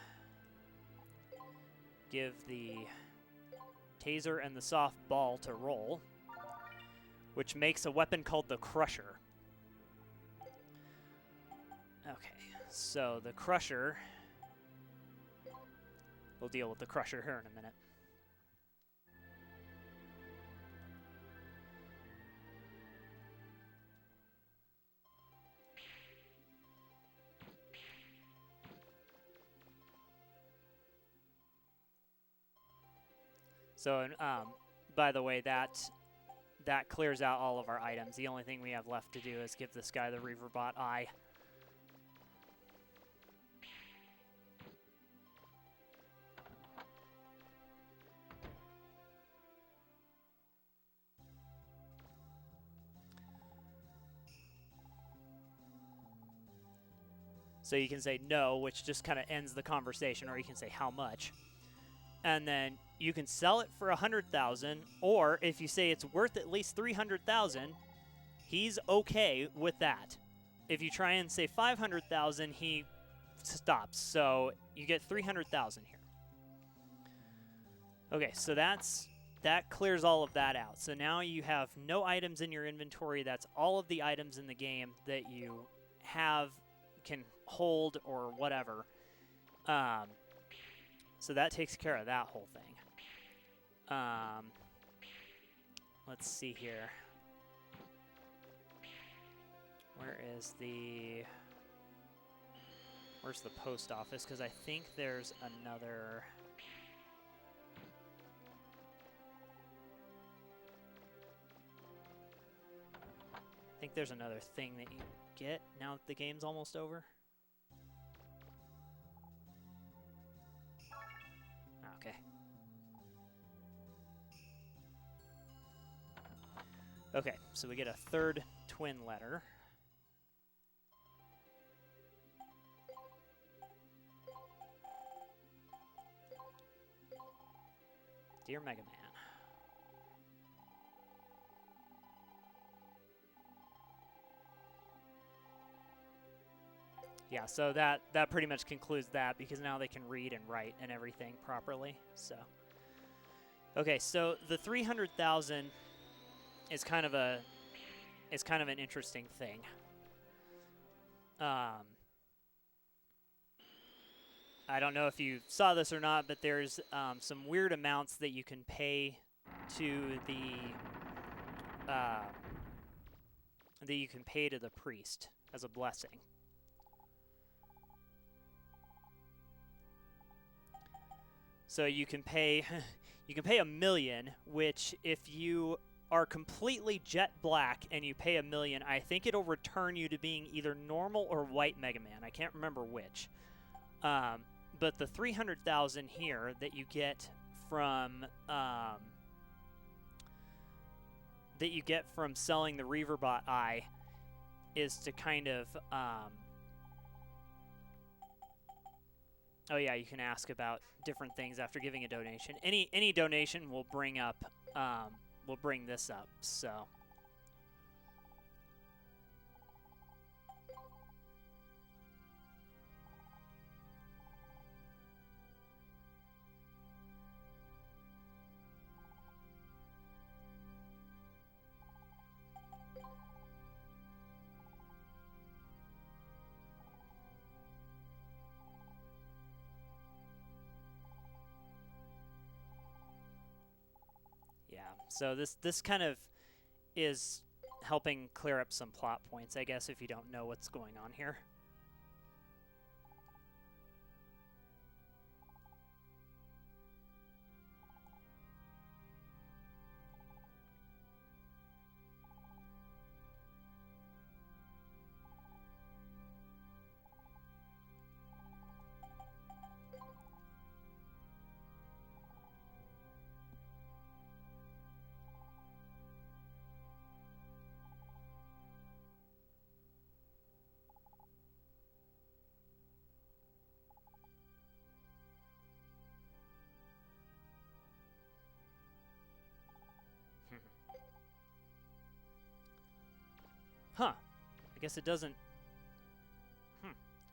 give the taser and the soft ball to roll, which makes a weapon called the Crusher. Okay, so the Crusher, we'll deal with the Crusher here in a minute. So, by the way, that clears out all of our items. The only thing we have left to do is give this guy the Reaverbot Eye. So you can say no, which just kind of ends the conversation, or you can say how much. And then you can sell it for 100,000, or if you say it's worth at least 300,000, he's okay with that. If you try and say 500,000, he stops. So you get 300,000 here. Okay, so that clears all of that out. So now you have no items in your inventory. That's all of the items in the game that you can hold or whatever. So that takes care of that whole thing. Let's see here. Where's the post office? Because I think there's another... I think there's another thing that you get now that the game's almost over. Okay. Okay, so we get a third twin letter. Dear Mega Man. Yeah, so that pretty much concludes that, because now they can read and write and everything properly. So, okay, so the 300,000 is kind of an interesting thing. I don't know if you saw this or not, but there's some weird amounts that you can pay to the priest as a blessing. So you can pay $1 million, which if you are completely jet black and you pay $1 million, I think it'll return you to being either normal or white Mega Man. I can't remember which. But the 300,000 here that you get from selling the Reaverbot Eye is to kind of oh yeah, you can ask about different things after giving a donation. Any donation will bring this up. So. So this kind of is helping clear up some plot points, I guess, if you don't know what's going on here. Huh. I guess it doesn't... I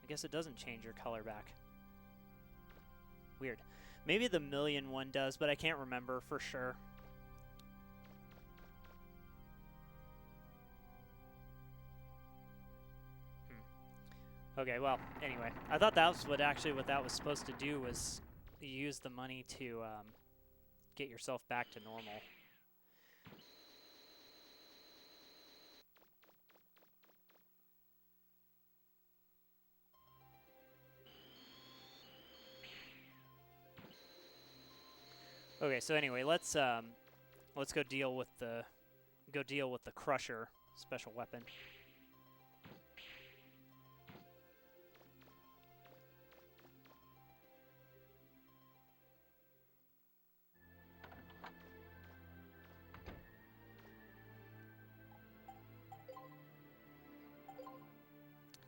guess it doesn't change your color back. Weird. Maybe the $1 million one does, but I can't remember for sure. Okay, well, anyway. I thought that was what that was supposed to do, was use the money to get yourself back to normal. Okay, so anyway, let's go deal with the Crusher special weapon.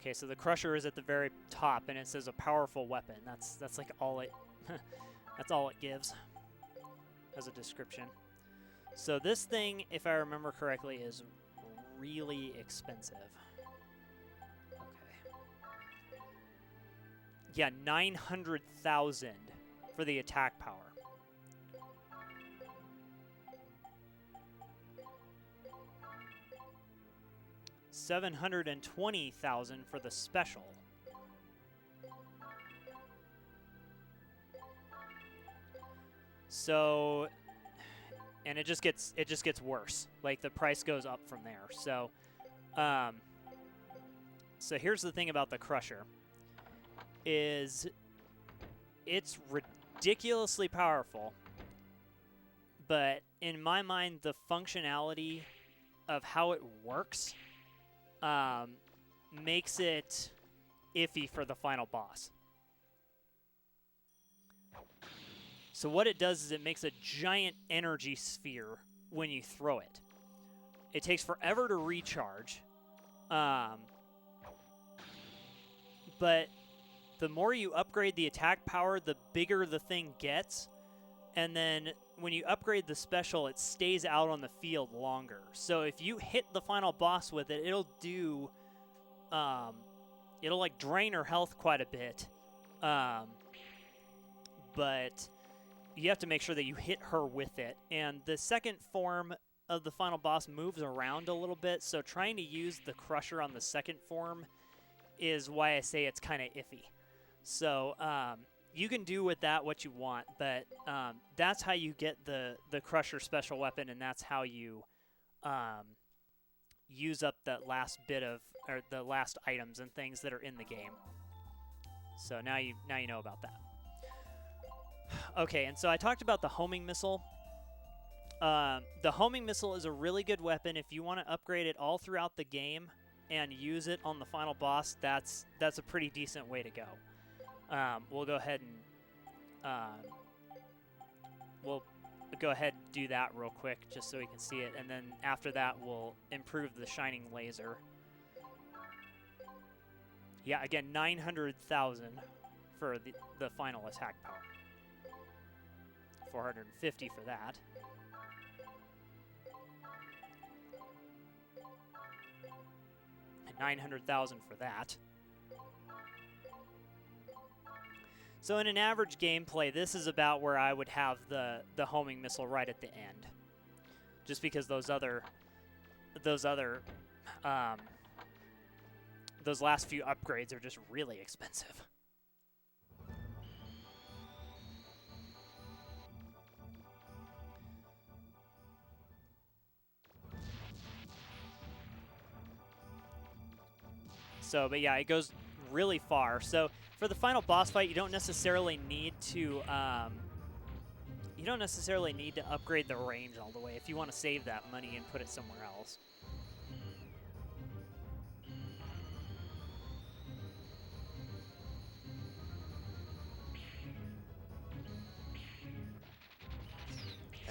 Okay, so the Crusher is at the very top, and it says a powerful weapon. That's like all it that's all it gives as a description. So this thing, if I remember correctly, is really expensive. Okay. Yeah, 900,000 for the attack power. $720,000 for the special. So, and it just gets worse. Like the price goes up from there. So, so here's the thing about the Crusher, is it's ridiculously powerful, but in my mind, the functionality of how it works makes it iffy for the final boss. So what it does is it makes a giant energy sphere when you throw it. It takes forever to recharge, but the more you upgrade the attack power, the bigger the thing gets. And then when you upgrade the special, it stays out on the field longer. So if you hit the final boss with it, it'll do, it'll like drain her health quite a bit. But you have to make sure that you hit her with it. And the second form of the final boss moves around a little bit, so trying to use the Crusher on the second form is why I say it's kind of iffy. So you can do with that what you want, but that's how you get the Crusher special weapon, and that's how you use up that last bit of, or the last items and things that are in the game. So now you know about that. Okay, and so I talked about the homing missile. The homing missile is a really good weapon if you want to upgrade it all throughout the game and use it on the final boss. That's a pretty decent way to go. We'll go ahead and do that real quick just so we can see it, and then after that we'll improve the shining laser. Yeah, again, 900,000 for the final attack power. 450 for that. And 900,000 for that. So in an average gameplay, this is about where I would have the homing missile right at the end, just because those last few upgrades are just really expensive. So, but yeah, it goes really far. So for the final boss fight, you don't necessarily need to upgrade the range all the way if you want to save that money and put it somewhere else.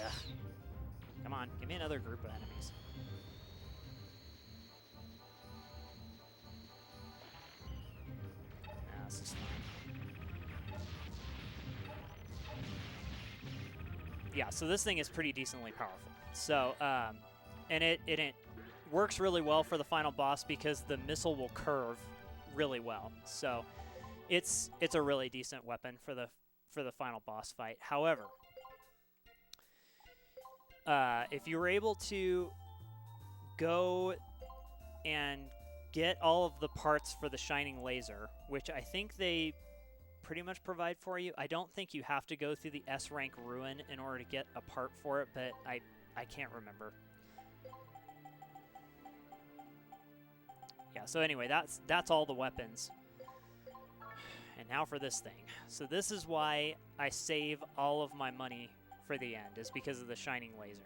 Ugh. Come on, give me another group of enemies. This is fine. Yeah, so this thing is pretty decently powerful. So, and it works really well for the final boss because the missile will curve really well. So, it's a really decent weapon for the final boss fight. However, if you were able to go and get all of the parts for the shining laser, which I think they pretty much provide for you. I don't think you have to go through the S rank ruin in order to get a part for it, but I can't remember. Yeah, so anyway, that's all the weapons. And now for this thing. So this is why I save all of my money for the end, is because of the shining laser.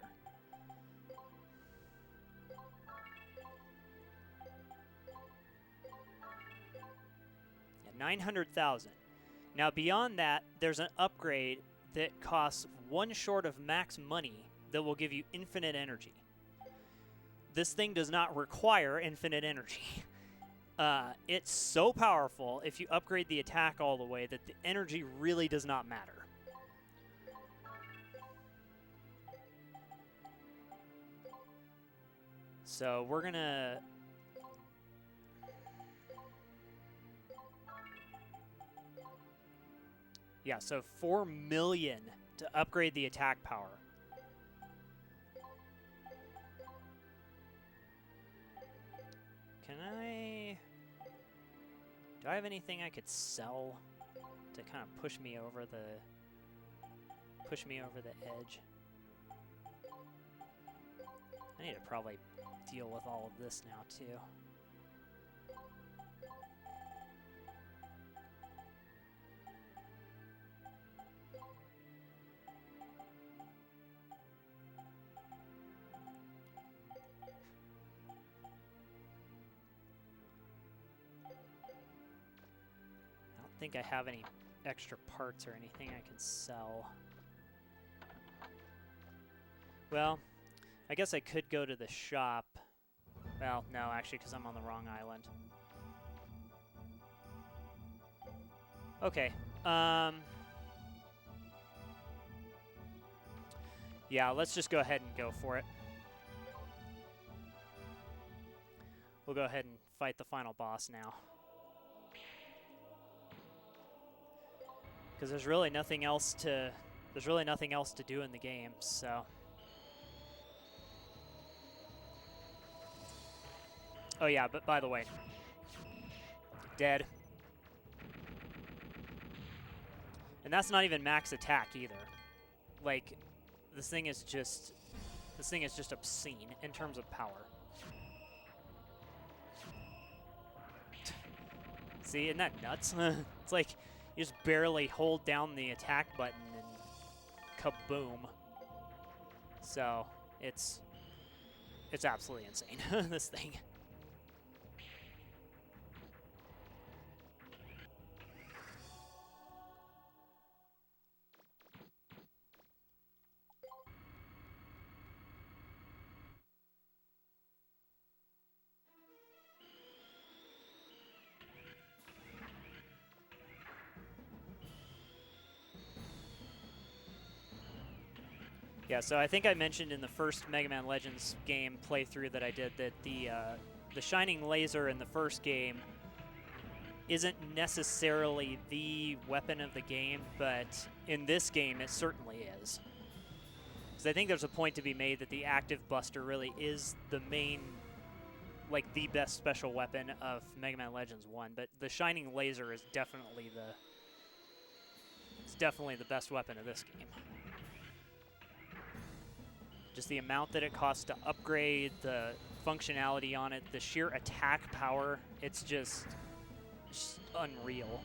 900,000. Now beyond that, there's an upgrade that costs one short of max money that will give you infinite energy. This thing does not require infinite energy. It's so powerful if you upgrade the attack all the way that the energy really does not matter. So we're gonna... Yeah, so 4 million to upgrade the attack power. Can I... Do I have anything I could sell to kind of push me over the edge? I need to probably deal with all of this now too. I don't think I have any extra parts or anything I can sell. Well, I guess I could go to the shop. Well, no, actually, because I'm on the wrong island. Okay. Yeah, let's just go ahead and go for it. We'll go ahead and fight the final boss now. Because there's really nothing else to do in the game, so. Oh yeah, but by the way, dead. And that's not even max attack either. Like, this thing is just obscene in terms of power. See, isn't that nuts? It's like you just barely hold down the attack button and kaboom. So it's absolutely insane, this thing. Yeah, so I think I mentioned in the first Mega Man Legends game playthrough that I did that the shining laser in the first game isn't necessarily the weapon of the game, but in this game it certainly is. Because I think there's a point to be made that the Active Buster really is the main, like the best special weapon of Mega Man Legends 1, but the shining laser is definitely the best weapon of this game. Just the amount that it costs to upgrade, the functionality on it, the sheer attack power, it's just unreal.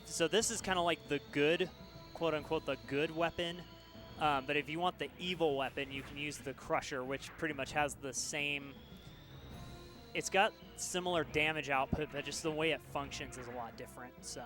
So this is kind of like the good, quote unquote, the good weapon. But if you want the evil weapon, you can use the Crusher, which pretty much has the same. It's got similar damage output, but just the way it functions is a lot different. So.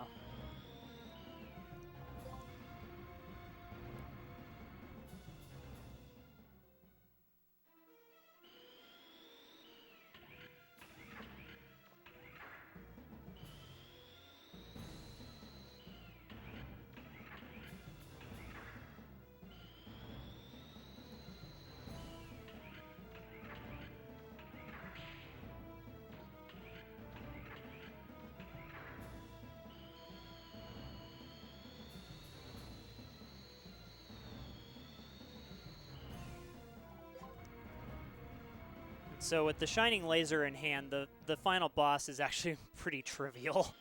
So with the shining laser in hand, the final boss is actually pretty trivial.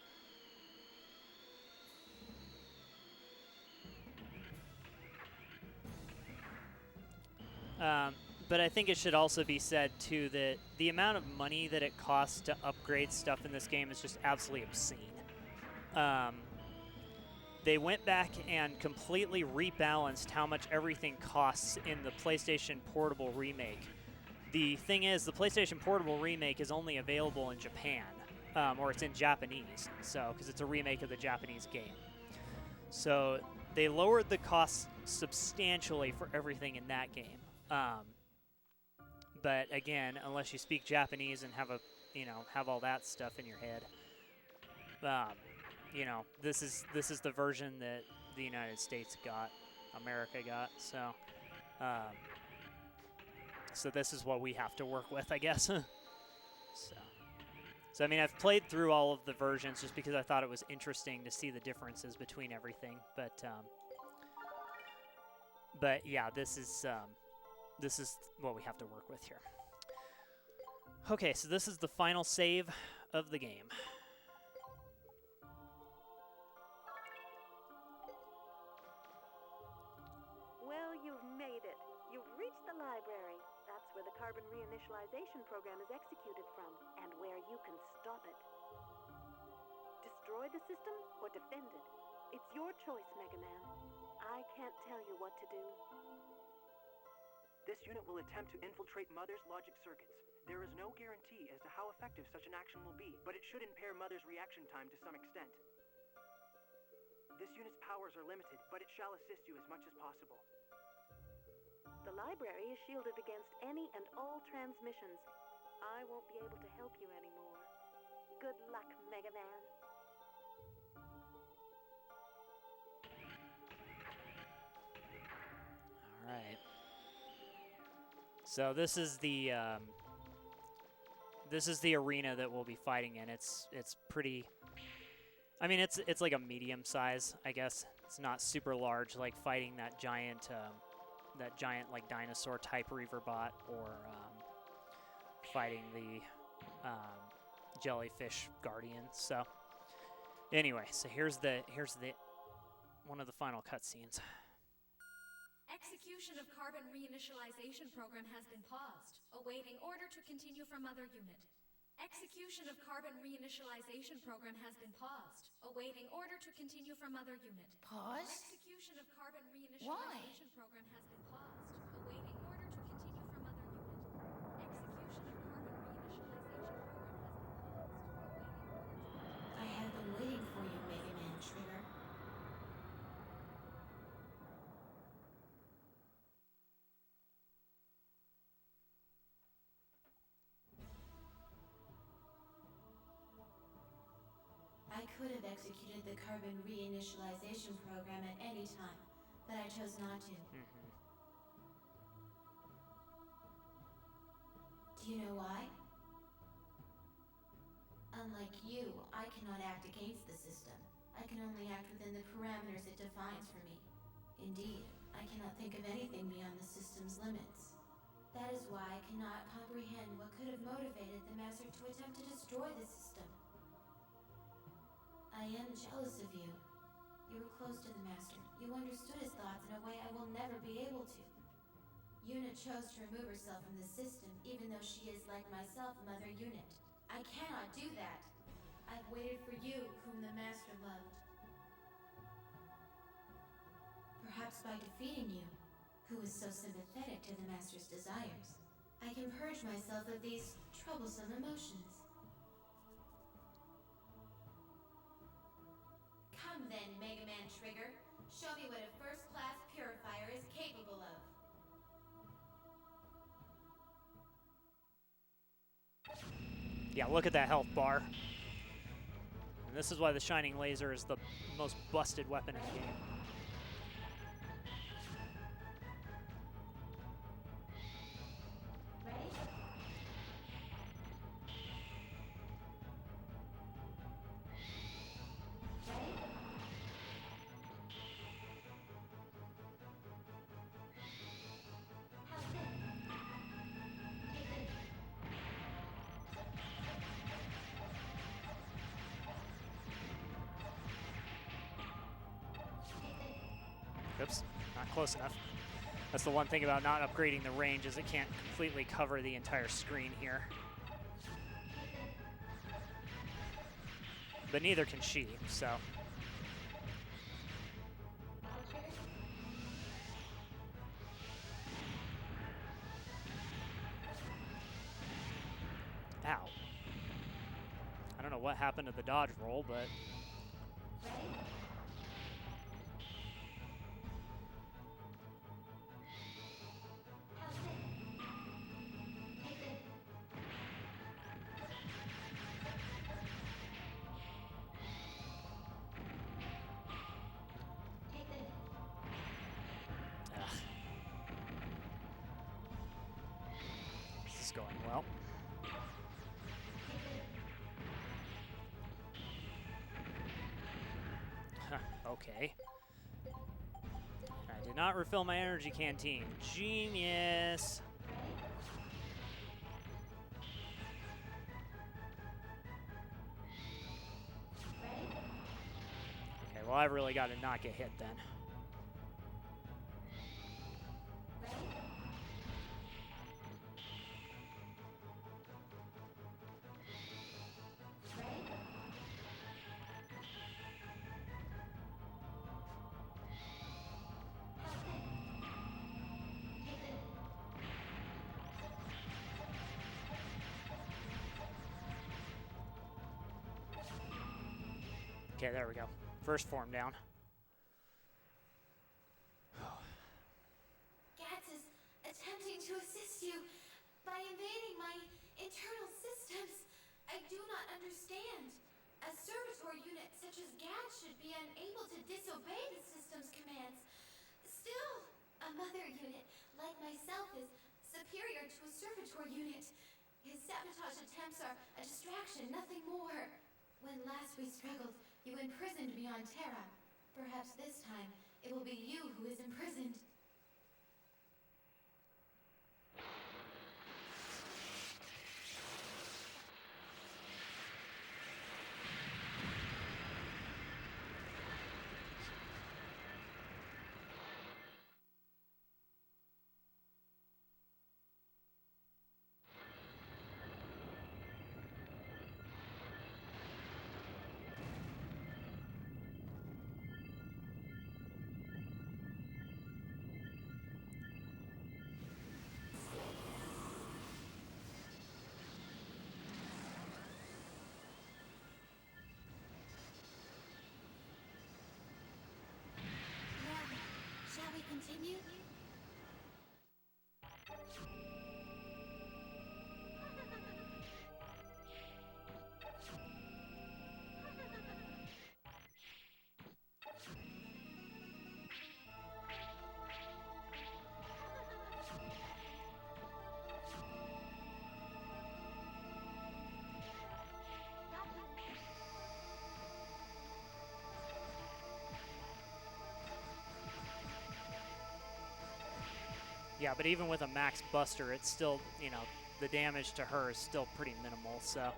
But I think it should also be said, too, that the amount of money that it costs to upgrade stuff in this game is just absolutely obscene. They went back and completely rebalanced how much everything costs in the PlayStation Portable remake. The thing is, the PlayStation Portable remake is only available in Japan, or it's in Japanese, so because it's a remake of the Japanese game. So they lowered the costs substantially for everything in that game. But again, unless you speak Japanese and have all that stuff in your head, this is the version that the United States got, America got. So this is what we have to work with, I guess. So, I mean, I've played through all of the versions just because I thought it was interesting to see the differences between everything. But yeah, this is what we have to work with here. Okay, so this is the final save of the game. Well, you've made it. You've reached the library. That's where the carbon reinitialization program is executed from, and where you can stop it. Destroy the system or defend it. It's your choice, Mega Man. I can't tell you what to do. This unit will attempt to infiltrate Mother's logic circuits. There is no guarantee as to how effective such an action will be, but it should impair Mother's reaction time to some extent. This unit's powers are limited, but it shall assist you as much as possible. The library is shielded against any and all transmissions. I won't be able to help you anymore. Good luck, Mega Man. All right. So this is the arena that we'll be fighting in. It's pretty. I mean, it's like a medium size, I guess. It's not super large, like fighting that giant like dinosaur type Reaver bot, or fighting the jellyfish guardian. So anyway, so here's the one of the final cutscenes. Execution of carbon reinitialization program has been paused, awaiting order to continue from other unit. Execution of carbon reinitialization program has been paused, awaiting order to continue from other unit. Pause? Execution of carbon reinitialization program has been paused, awaiting order to continue from other unit. Execution of carbon reinitialization program has been paused, awaiting order to... I have been waiting for you, Mega Man Trigger. I could have executed the carbon reinitialization program at any time, but I chose not to. Do you know why? Unlike you, I cannot act against the system. I can only act within the parameters it defines for me. Indeed, I cannot think of anything beyond the system's limits. That is why I cannot comprehend what could have motivated the Master to attempt to destroy the system. I am jealous of you. You were close to the Master. You understood his thoughts in a way I will never be able to. Yuna chose to remove herself from the system, even though she is, like myself, Mother Unit. I cannot do that. I've waited for you, whom the Master loved. Perhaps by defeating you, who is so sympathetic to the Master's desires, I can purge myself of these troublesome emotions. Come then, Mega Man Trigger. Show me what a first-class purifier is capable of. Yeah, look at that health bar. And this is why the Shining Laser is the most busted weapon in the game. Oops, not close enough. That's the one thing about not upgrading the range, is it can't completely cover the entire screen here. But neither can she, so. Ow. I don't know what happened to the dodge roll, but... This is going well. Okay. I did not refill my energy canteen. Genius! Okay, well, I've really got to not get hit then. Okay, there we go. First form down. Gats is attempting to assist you by invading my internal systems. I do not understand. A servitor unit such as Gats should be unable to disobey the system's commands. Still, a mother unit like myself is superior to a servitor unit. His sabotage attempts are a distraction, nothing more. When last we struggled, you imprisoned me on Terra. Perhaps this time, it will be you who is imprisoned. Shall we continue? Yeah, but even with a max buster, it's still, you know, the damage to her is still pretty minimal, so.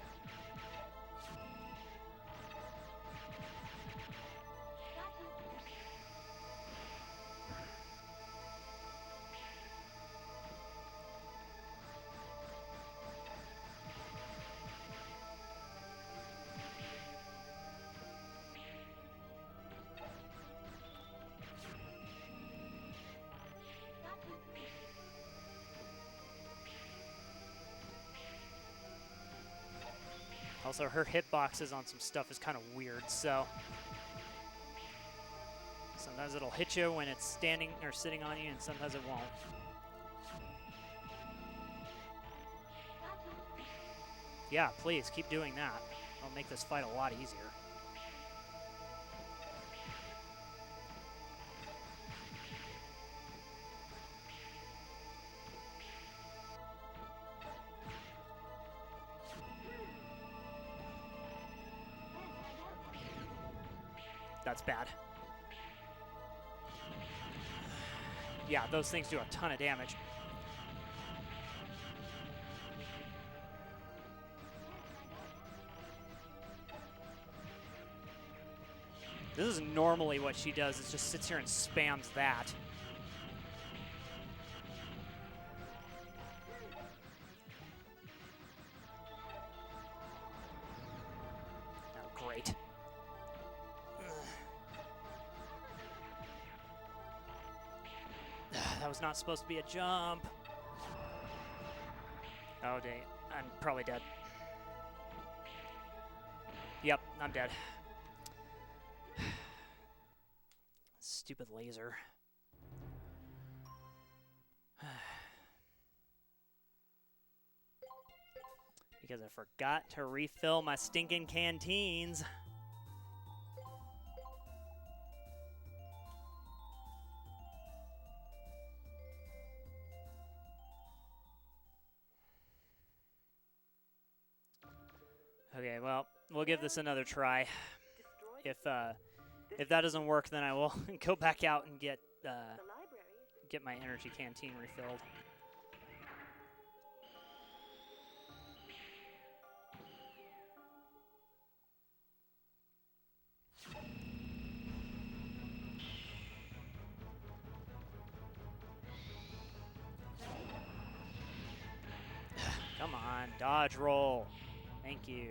Also, her hitboxes on some stuff is kind of weird, so. Sometimes it'll hit you when it's standing or sitting on you, and sometimes it won't. Yeah, please, keep doing that. It'll make this fight a lot easier. That's bad. Yeah, those things do a ton of damage. This is normally what she does, is just sits here and spams that. Oh, great. That was not supposed to be a jump. Oh, dang. I'm probably dead. Yep, I'm dead. Stupid laser. Because I forgot to refill my stinking canteens. Okay, well, we'll give this another try. If If that doesn't work, then I will go back out and get The library. my energy canteen refilled. Come on, dodge roll. Thank you.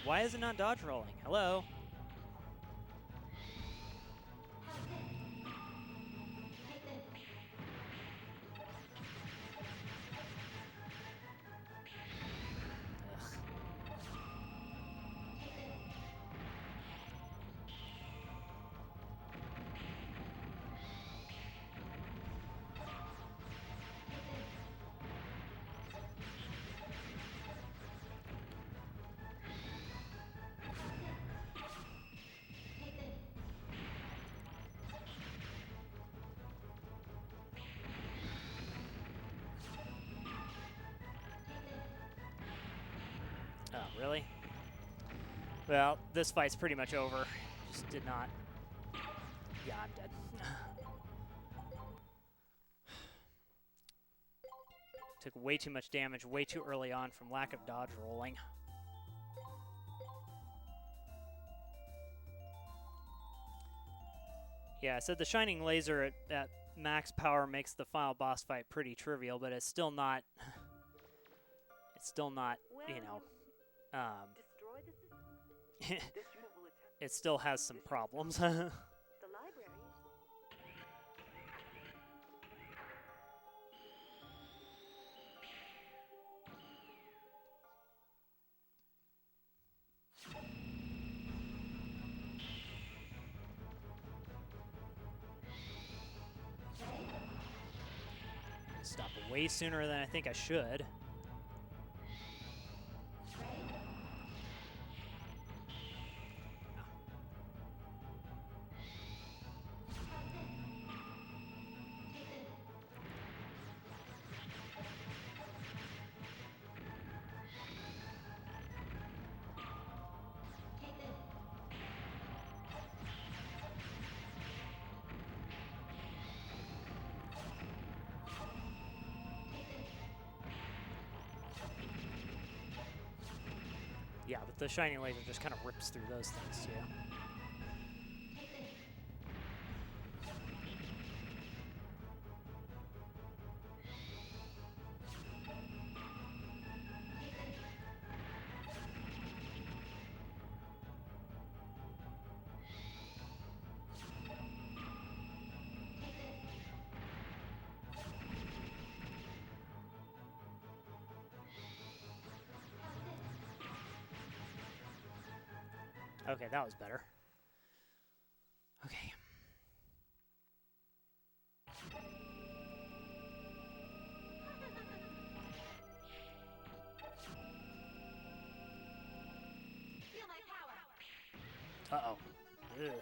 Why is it not dodge rolling? Hello? Ugh. Oh, really? Well, this fight's pretty much over. Just did not... Yeah, I'm dead. Took way too much damage way too early on from lack of dodge rolling. Yeah, I said the Shining Laser at max power makes the final boss fight pretty trivial, but it's still not... It's still not, Well, you know... Destroy the system. This unit will attempt. it still has some problems. The library. Stop way sooner than I think I should. Yeah, but the Shining Laser just kind of rips through those things, too. Okay, that was better. Okay. Feel my power. Uh-oh. Ugh.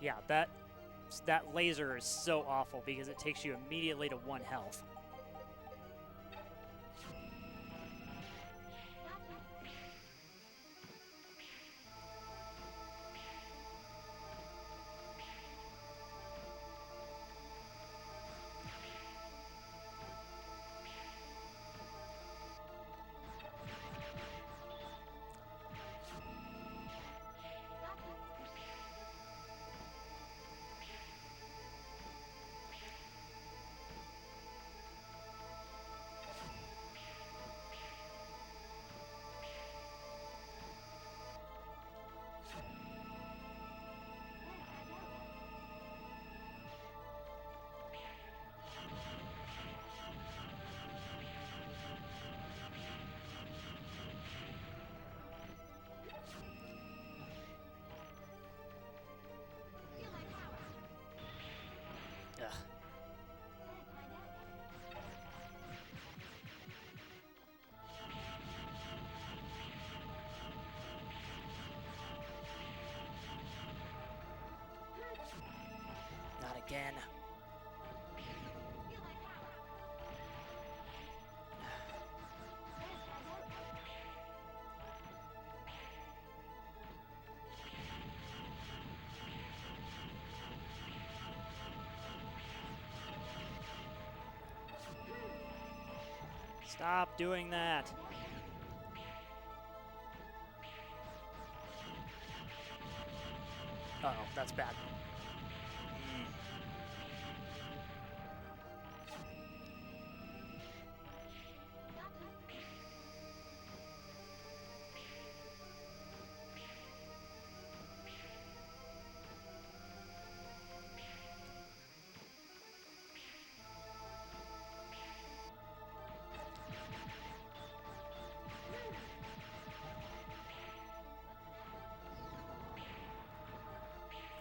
Yeah, that laser is so awful because it takes you immediately to 1 health. again. Stop doing that. Uh-oh, that's bad.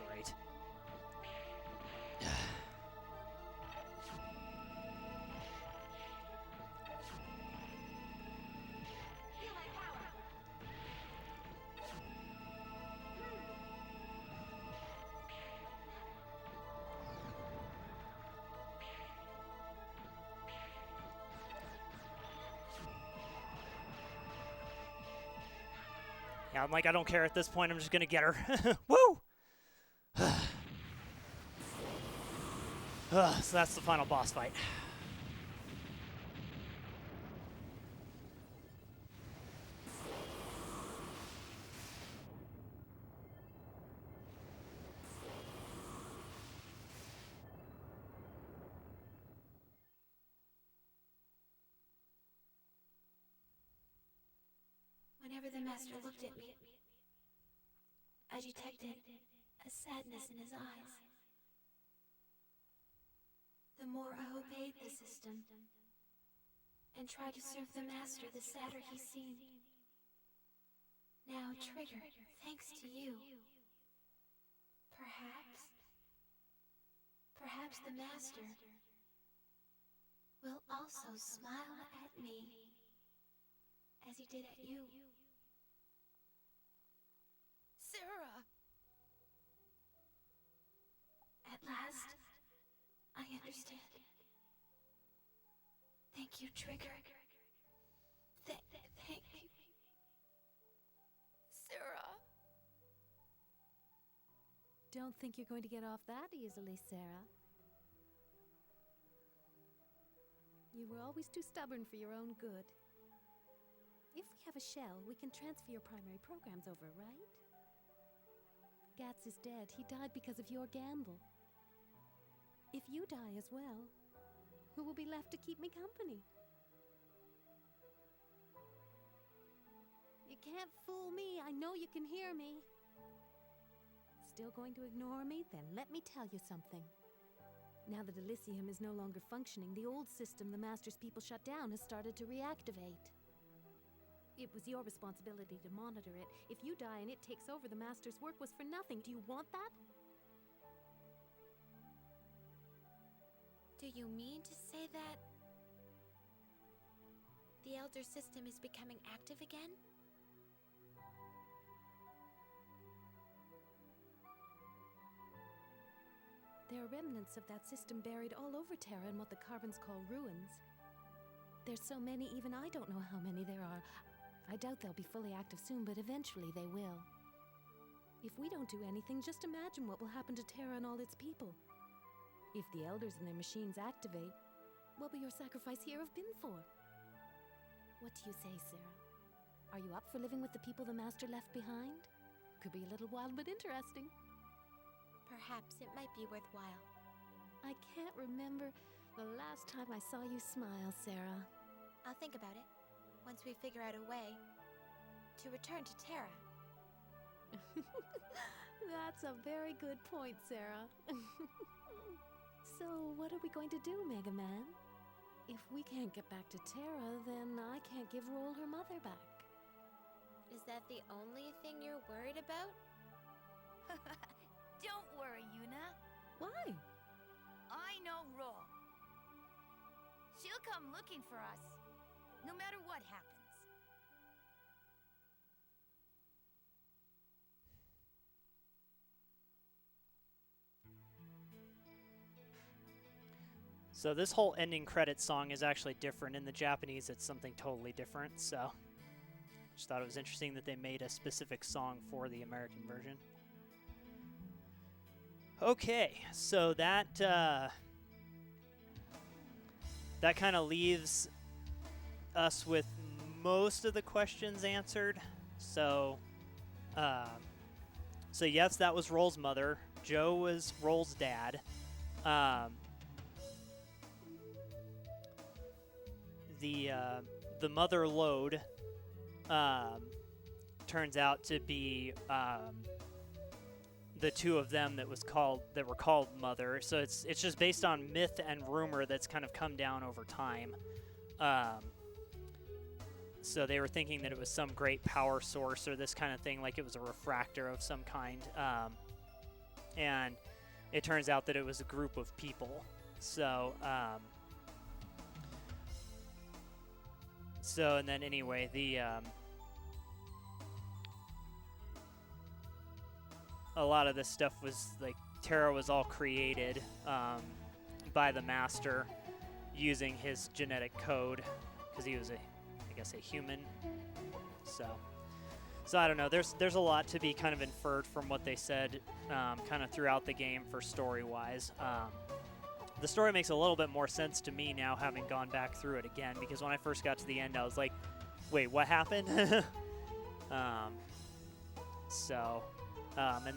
Great. Yeah, I'm like, I don't care at this point. I'm just gonna get her. Woo! So that's the final boss fight. Whenever the master looked at me, I detected a sadness in his eyes. The more I obeyed the system and tried to serve the master, the sadder he seemed. Now, Trigger, thanks to you, perhaps the master will also smile at me as he did at you. Sarah! At last, I understand. Thank you, Trigger. Thank you. Sarah. Don't think you're going to get off that easily, Sarah. You were always too stubborn for your own good. If we have a shell, we can transfer your primary programs over, right? Gats is dead. He died because of your gamble. If you die as well, who will be left to keep me company? You can't fool me. I know you can hear me. Still going to ignore me? Then let me tell you something. Now that Elysium is no longer functioning, the old system the Master's people shut down has started to reactivate. It was your responsibility to monitor it. If you die and it takes over, the Master's work was for nothing. Do you want that? Do you mean to say that the Elder System is becoming active again? There are remnants of that system buried all over Terra in what the Carbons call ruins. There's so many, even I don't know how many there are. I doubt they'll be fully active soon, but eventually they will. If we don't do anything, just imagine what will happen to Terra and all its people. If the Elders and their machines activate, what will your sacrifice here have been for? What do you say, Sarah? Are you up for living with the people the Master left behind? Could be a little wild, but interesting. Perhaps it might be worthwhile. I can't remember the last time I saw you smile, Sarah. I'll think about it once we figure out a way to return to Terra. That's a very good point, Sarah. So, what are we going to do, Mega Man? If we can't get back to Terra, then I can't give Roll her mother back. Is that the only thing you're worried about? Don't worry, Yuna. Why? I know Roll. She'll come looking for us, no matter what happens. So this whole ending credits song is actually different. In the Japanese, it's something totally different. So just thought it was interesting that they made a specific song for the American version. Okay, so that kind of leaves us with most of the questions answered. So, yes, that was Roll's mother. Joe was Roll's dad. The mother Lode turns out to be the two of them that were called mother. So it's just based on myth and rumor that's kind of come down over time. So they were thinking that it was some great power source or this kind of thing, like it was a refractor of some kind. And it turns out that it was a group of people. So, and then anyway, a lot of this stuff was like Terra was all created by the Master using his genetic code because he was a human. So I don't know. There's a lot to be kind of inferred from what they said kind of throughout the game for story-wise. The story makes a little bit more sense to me now, having gone back through it again, because when I first got to the end, I was like, wait, what happened? And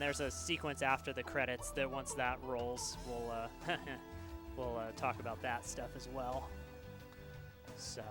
there's a sequence after the credits that once that rolls, we'll talk about that stuff as well. So.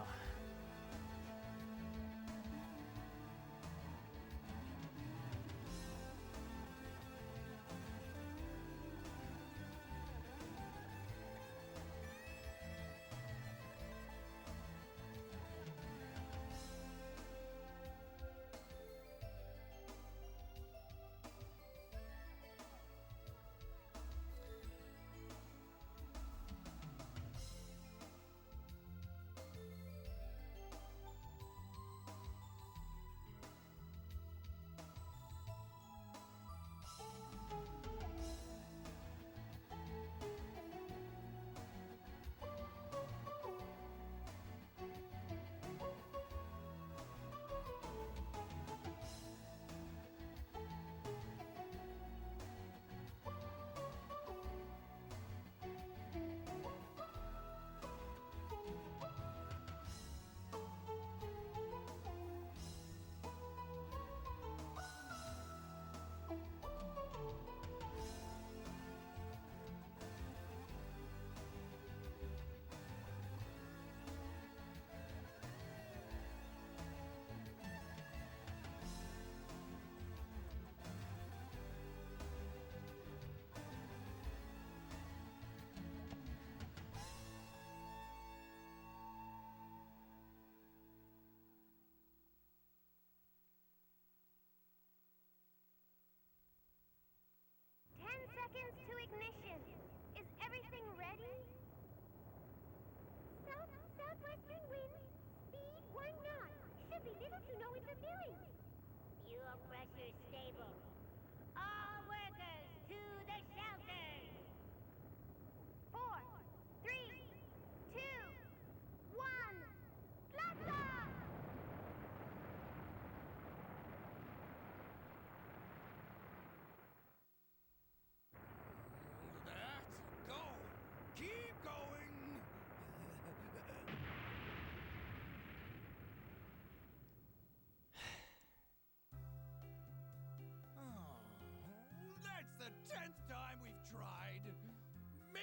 Seconds to ignition. Is everything ready? Southwestern wind, speed 1 knot. Should be little to no interference. Fuel pressure stable. All workers to the shelters. 4, 3, 2, 1. Blast off!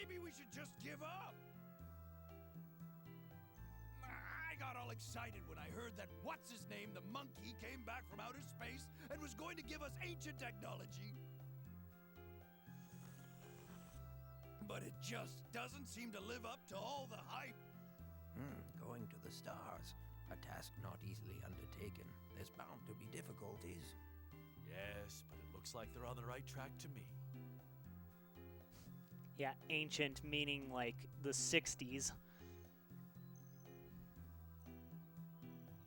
Maybe we should just give up. I got all excited when I heard that what's-his-name, the monkey, came back from outer space and was going to give us ancient technology. But it just doesn't seem to live up to all the hype. Going to the stars, a task not easily undertaken. There's bound to be difficulties. Yes, but it looks like they're on the right track to me. Yeah, ancient meaning like the 60s.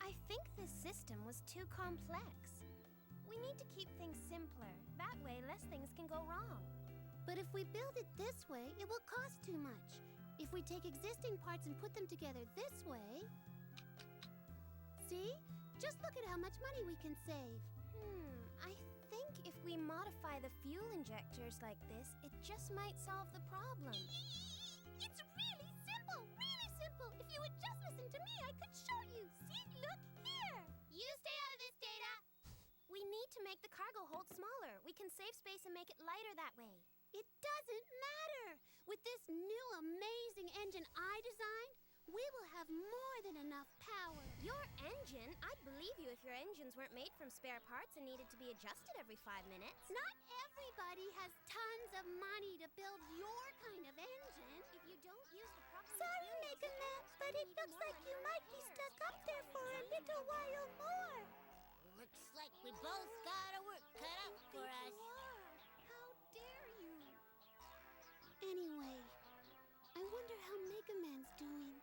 I think this system was too complex. We need to keep things simpler. That way, less things can go wrong. But if we build it this way, it will cost too much. If we take existing parts and put them together this way... See? Just look at how much money we can save. I think if we modify the fuel injectors like this, it just might solve the problem. It's really simple! Really simple! If you would just listen to me, I could show you. See? Look here! You stay out of this, Data! We need to make the cargo hold smaller. We can save space and make it lighter that way. It doesn't matter! With this new amazing engine I designed, we will have more than enough power. Your engine? I'd believe you if your engines weren't made from spare parts and needed to be adjusted every 5 minutes. Not everybody has tons of money to build your kind of engine. If you don't use the proper... Sorry, Mega Man, but it looks like you might be stuck up there for a little while more. Looks like we both got our work cut out for us. How dare you? Anyway, I wonder how Mega Man's doing.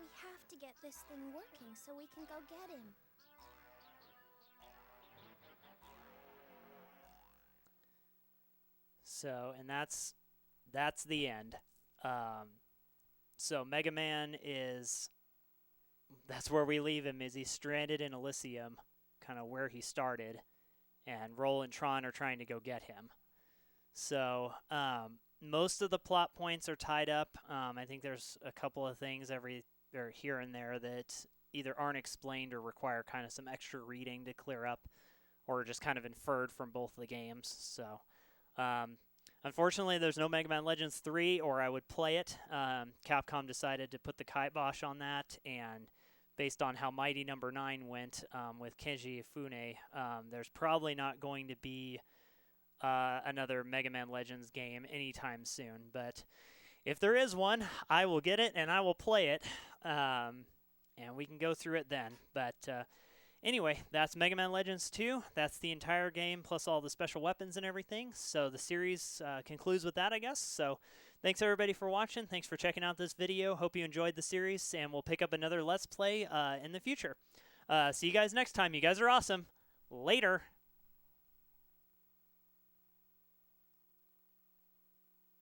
We have to get this thing working so we can go get him. So, and that's the end. So Mega Man is, that's where we leave him, is he's stranded in Elysium, kind of where he started, and Roll and Tron are trying to go get him. So, most of the plot points are tied up. I think there's a couple of things here and there that either aren't explained or require kind of some extra reading to clear up, or just kind of inferred from both the games. So, unfortunately, there's no Mega Man Legends 3, or I would play it. Capcom decided to put the kibosh on that, and based on how Mighty No. 9 went with Keiji Ifune, there's probably not going to be another Mega Man Legends game anytime soon. But if there is one, I will get it and I will play it, and we can go through it then. But anyway, that's Mega Man Legends 2. That's the entire game plus all the special weapons and everything. So the series concludes with that, I guess. So thanks everybody for watching. Thanks for checking out this video. Hope you enjoyed the series, and we'll pick up another Let's Play in the future. See you guys next time. You guys are awesome. Later.